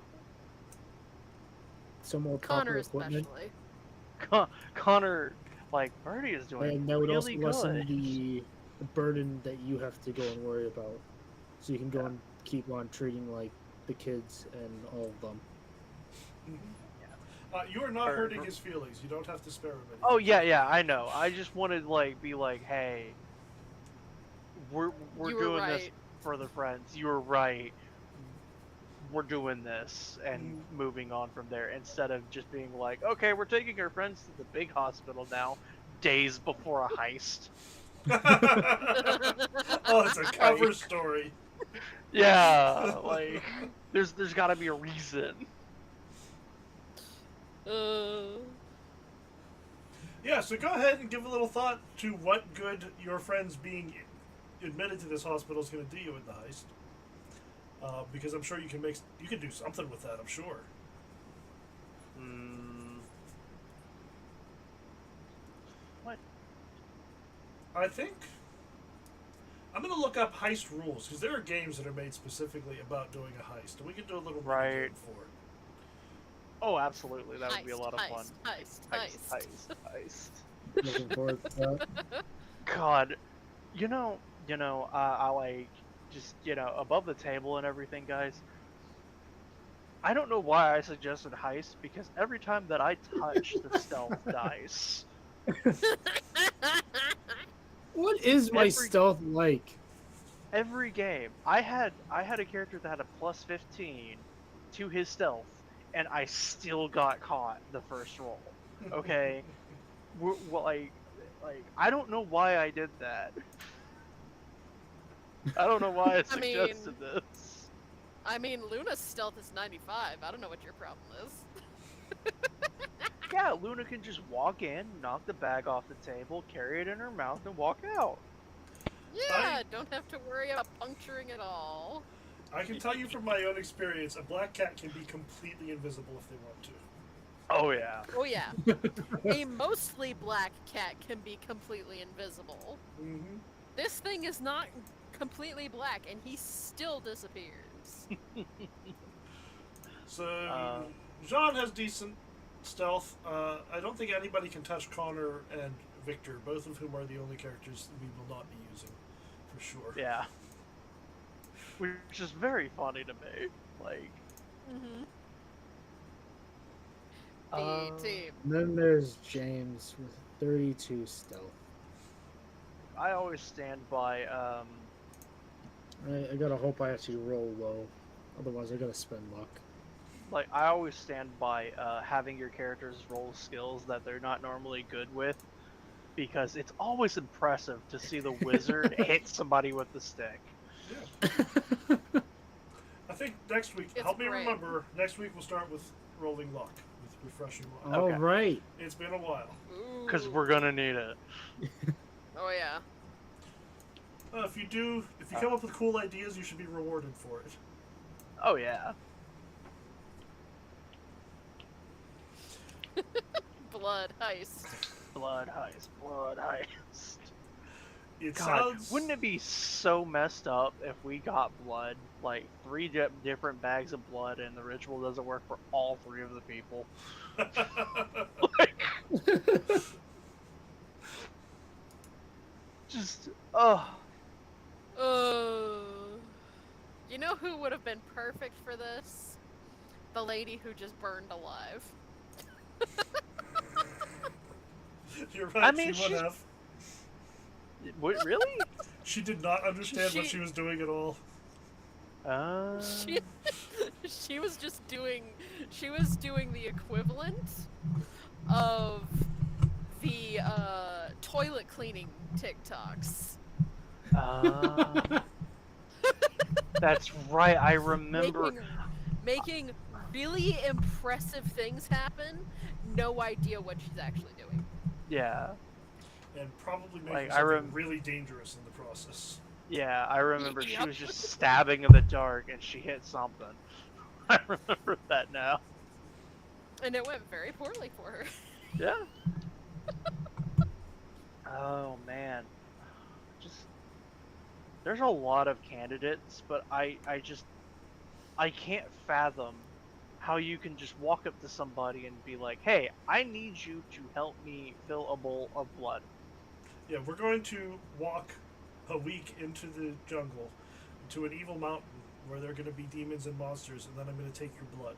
Speaker 1: some more
Speaker 4: Connor
Speaker 1: proper equipment.
Speaker 4: especially.
Speaker 2: Connor, like, Birdie is doing
Speaker 1: And that would also
Speaker 2: really
Speaker 1: lessen
Speaker 2: good.
Speaker 1: the burden that you have to go and worry about. So you can go
Speaker 2: Yeah.
Speaker 1: and keep on treating like the kids and all of them.
Speaker 3: You are not hurting his feelings. You don't have to spare him anything.
Speaker 2: Oh, yeah, I know. I just wanted to, like, be like, hey, we're
Speaker 4: You were
Speaker 2: doing this
Speaker 4: right.
Speaker 2: for the friends. You were right. We're doing this and moving on from there instead of just being like, okay, we're taking our friends to the big hospital now, days before a heist.
Speaker 3: Oh, it's a cover story.
Speaker 2: Yeah, like there's got to be a reason.
Speaker 3: Yeah, so go ahead and give a little thought to what good your friends being admitted to this hospital is going to do you in the heist. Because I'm sure you can do something with that. I'm sure.
Speaker 2: What?
Speaker 3: I think I'm going to look up heist rules because there are games that are made specifically about doing a heist, and we can do a little
Speaker 2: Right.
Speaker 3: game for it.
Speaker 2: Oh, absolutely. That would be a lot of
Speaker 4: Heist,
Speaker 2: fun.
Speaker 4: Heist.
Speaker 1: Looking forward to that.
Speaker 2: God, I like just above the table and everything, guys. I don't know why I suggested heist because every time that I touch the stealth dice,
Speaker 1: What is my
Speaker 2: Every-
Speaker 1: stealth like?
Speaker 2: every game I had a character that had a plus 15 to his stealth, and I still got caught the first roll. Okay, like I don't know why I did that. I don't know why I suggested this.
Speaker 4: I mean, Luna's stealth is 95. I don't know what your problem is.
Speaker 2: Yeah, Luna can just walk in, knock the bag off the table, carry it in her mouth, and walk out.
Speaker 4: Yeah, don't have to worry about puncturing it all.
Speaker 3: I can tell you from my own experience, a black cat can be completely invisible if they want to.
Speaker 2: Oh yeah.
Speaker 4: Oh yeah. A mostly black cat can be completely invisible.
Speaker 3: Mm-hmm.
Speaker 4: This thing is not completely black, and he still disappears.
Speaker 3: So, Jean has decent stealth. I don't think anybody can touch Connor and Victor, both of whom are the only characters we will not be using, for sure.
Speaker 2: Yeah. Which is very funny to me. Like,
Speaker 4: B-team.
Speaker 1: And then there's James with 32 stealth.
Speaker 2: I always stand by,
Speaker 1: I gotta hope I actually roll low. Otherwise, I gotta spend luck.
Speaker 2: like, I always stand by having your characters roll skills that they're not normally good with, because it's always impressive to see the wizard hit somebody with the stick.
Speaker 3: Yeah. I think next week,
Speaker 4: It's
Speaker 3: help me
Speaker 4: great.
Speaker 3: remember, next week we'll start with rolling luck, with refreshing luck.
Speaker 1: All
Speaker 2: Okay.
Speaker 1: right.
Speaker 3: It's been a while.
Speaker 2: Because
Speaker 4: Ooh.
Speaker 2: we're gonna need it.
Speaker 4: Oh yeah.
Speaker 3: If you come up with cool ideas, you should be rewarded for it.
Speaker 2: Oh yeah.
Speaker 4: Blood heist.
Speaker 2: Blood heist. Blood heist.
Speaker 3: It
Speaker 2: God,
Speaker 3: sounds.
Speaker 2: wouldn't it be so messed up if we got blood, like 3 different bags of blood, and the ritual doesn't work for all 3 of the people? Like, just,
Speaker 4: You know who would have been perfect for this? The lady who just burned alive.
Speaker 3: You're right.
Speaker 2: I mean,
Speaker 3: she would
Speaker 2: she's-
Speaker 3: have.
Speaker 2: what, really?
Speaker 3: She did not understand what
Speaker 4: She-
Speaker 3: she was doing at all.
Speaker 4: She was just doing. She was doing the equivalent of the toilet cleaning TikToks.
Speaker 2: That's right. I remember.
Speaker 4: Making really impressive things happen. No idea what she's actually doing.
Speaker 2: Yeah.
Speaker 3: And probably making
Speaker 2: Like,
Speaker 3: something really dangerous in the process.
Speaker 2: Yeah, I remember she
Speaker 4: Yep.
Speaker 2: was just stabbing in the dark and she hit something. I remember that now.
Speaker 4: And it went very poorly for her.
Speaker 2: Yeah. Oh man. Just there's a lot of candidates, but I can't fathom how you can just walk up to somebody and be like, "Hey, I need you to help me fill a bowl of blood."
Speaker 3: Yeah, we're going to walk a week into the jungle, to an evil mountain where there are going to be demons and monsters, and then I'm going to take your blood.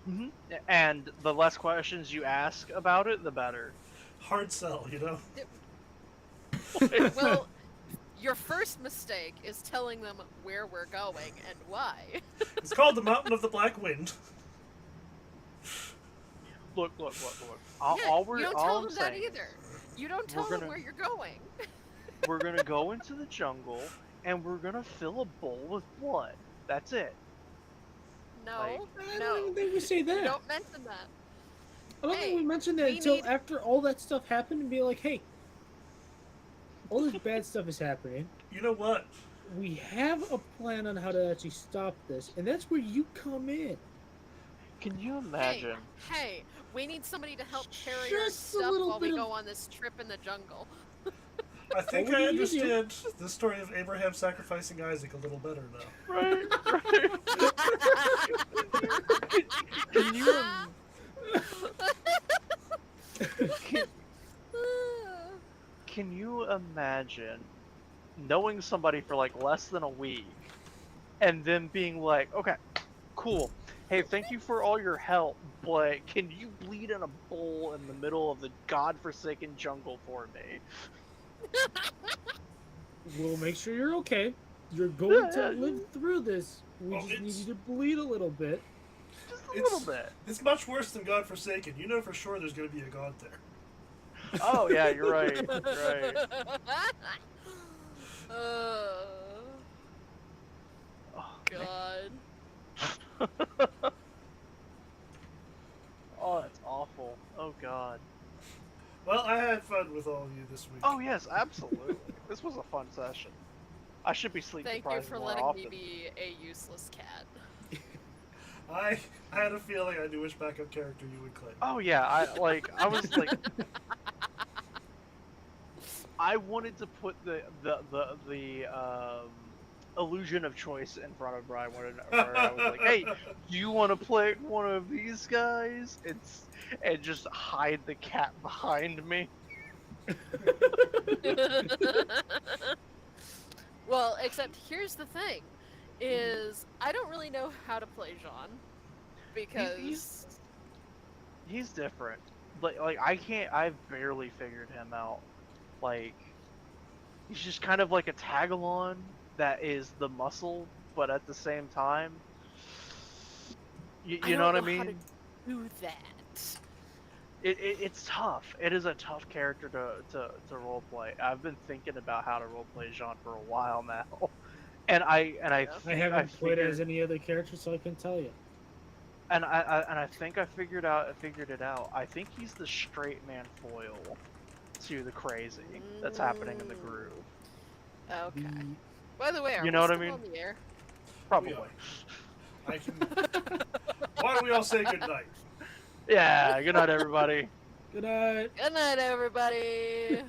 Speaker 2: Mm-hmm. And the less questions you ask about it, the better.
Speaker 3: Hard sell, you know?
Speaker 4: Well, your first mistake is telling them where we're going and why.
Speaker 3: It's called the Mountain of the Black Wind.
Speaker 2: Look.
Speaker 4: Yeah,
Speaker 2: All
Speaker 4: you don't
Speaker 2: all
Speaker 4: tell
Speaker 2: I'm
Speaker 4: them that
Speaker 2: saying
Speaker 4: either. You don't tell them where you're going.
Speaker 2: We're gonna go into the jungle and we're gonna fill a bowl with blood. That's it.
Speaker 4: No,
Speaker 2: Like-
Speaker 1: I
Speaker 4: no.
Speaker 1: don't even think we say
Speaker 4: You
Speaker 1: that.
Speaker 4: don't mention that.
Speaker 1: I don't think we mentioned that
Speaker 4: we
Speaker 1: until
Speaker 4: need-
Speaker 1: after all that stuff happened and be like, hey, all this bad stuff is happening.
Speaker 3: You know what?
Speaker 1: We have a plan on how to actually stop this, and that's where you come in.
Speaker 2: Can you imagine?
Speaker 4: Hey, we need somebody to help carry
Speaker 1: Just
Speaker 4: our
Speaker 1: a
Speaker 4: stuff
Speaker 1: little
Speaker 4: while we
Speaker 1: bit
Speaker 4: go
Speaker 1: of-
Speaker 4: on this trip in the jungle.
Speaker 3: I think
Speaker 1: What
Speaker 3: I
Speaker 1: would you do?
Speaker 3: understand the story of Abraham sacrificing Isaac a little better now.
Speaker 2: Right. Can you can you imagine knowing somebody for like less than a week and then being like, okay, cool. Hey, thank you for all your help, but can you bleed in a bowl in the middle of the godforsaken jungle for me?
Speaker 1: We'll make sure you're okay. You're going to
Speaker 2: Yeah.
Speaker 1: live through this. We
Speaker 3: Oh,
Speaker 1: just need
Speaker 3: it's-
Speaker 1: you to bleed a little bit.
Speaker 2: Just a
Speaker 3: It's-
Speaker 2: little bit.
Speaker 3: It's much worse than God Forsaken. You know for sure there's going to be a god there.
Speaker 2: Oh yeah, you're right. You're right. Oh,
Speaker 4: God.
Speaker 2: Oh, that's awful. Oh god.
Speaker 3: Well, I had fun with all of you this week.
Speaker 2: Oh yes, absolutely. This was a fun session. I should be sleep
Speaker 4: Thank you
Speaker 2: deprived
Speaker 4: for
Speaker 2: more
Speaker 4: letting
Speaker 2: often.
Speaker 4: me be a useless cat.
Speaker 3: I had a feeling I knew which backup character you would claim.
Speaker 2: Oh yeah, I was like, I wanted to put the illusion of choice in front of Brian. Where I was like, hey, do you want to play one of these guys? And just hide the cat behind me.
Speaker 4: Well, except here's the thing, is I don't really know how to play Jean, because
Speaker 2: He's different. Like I've barely figured him out. Like, he's just kind of like a tag-along that is the muscle, but at the same time, you know what I
Speaker 4: how to
Speaker 2: mean?
Speaker 4: do that.
Speaker 2: It's tough. It is a tough character to roleplay. I've been thinking about how to roleplay Jean for a while now, and I
Speaker 1: I haven't played
Speaker 2: figured,
Speaker 1: as any other character, so I can tell you.
Speaker 2: and I think I figured it out. I think he's the straight man foil to the crazy that's happening in the groove.
Speaker 4: Okay.
Speaker 1: The-
Speaker 4: By the way, are
Speaker 2: You know
Speaker 4: we
Speaker 2: what I
Speaker 4: still
Speaker 2: mean?
Speaker 4: on the air?
Speaker 2: Probably.
Speaker 3: I can. Why don't we all say good night?
Speaker 2: Yeah. Good night, everybody.
Speaker 1: Good night.
Speaker 4: Good night, everybody.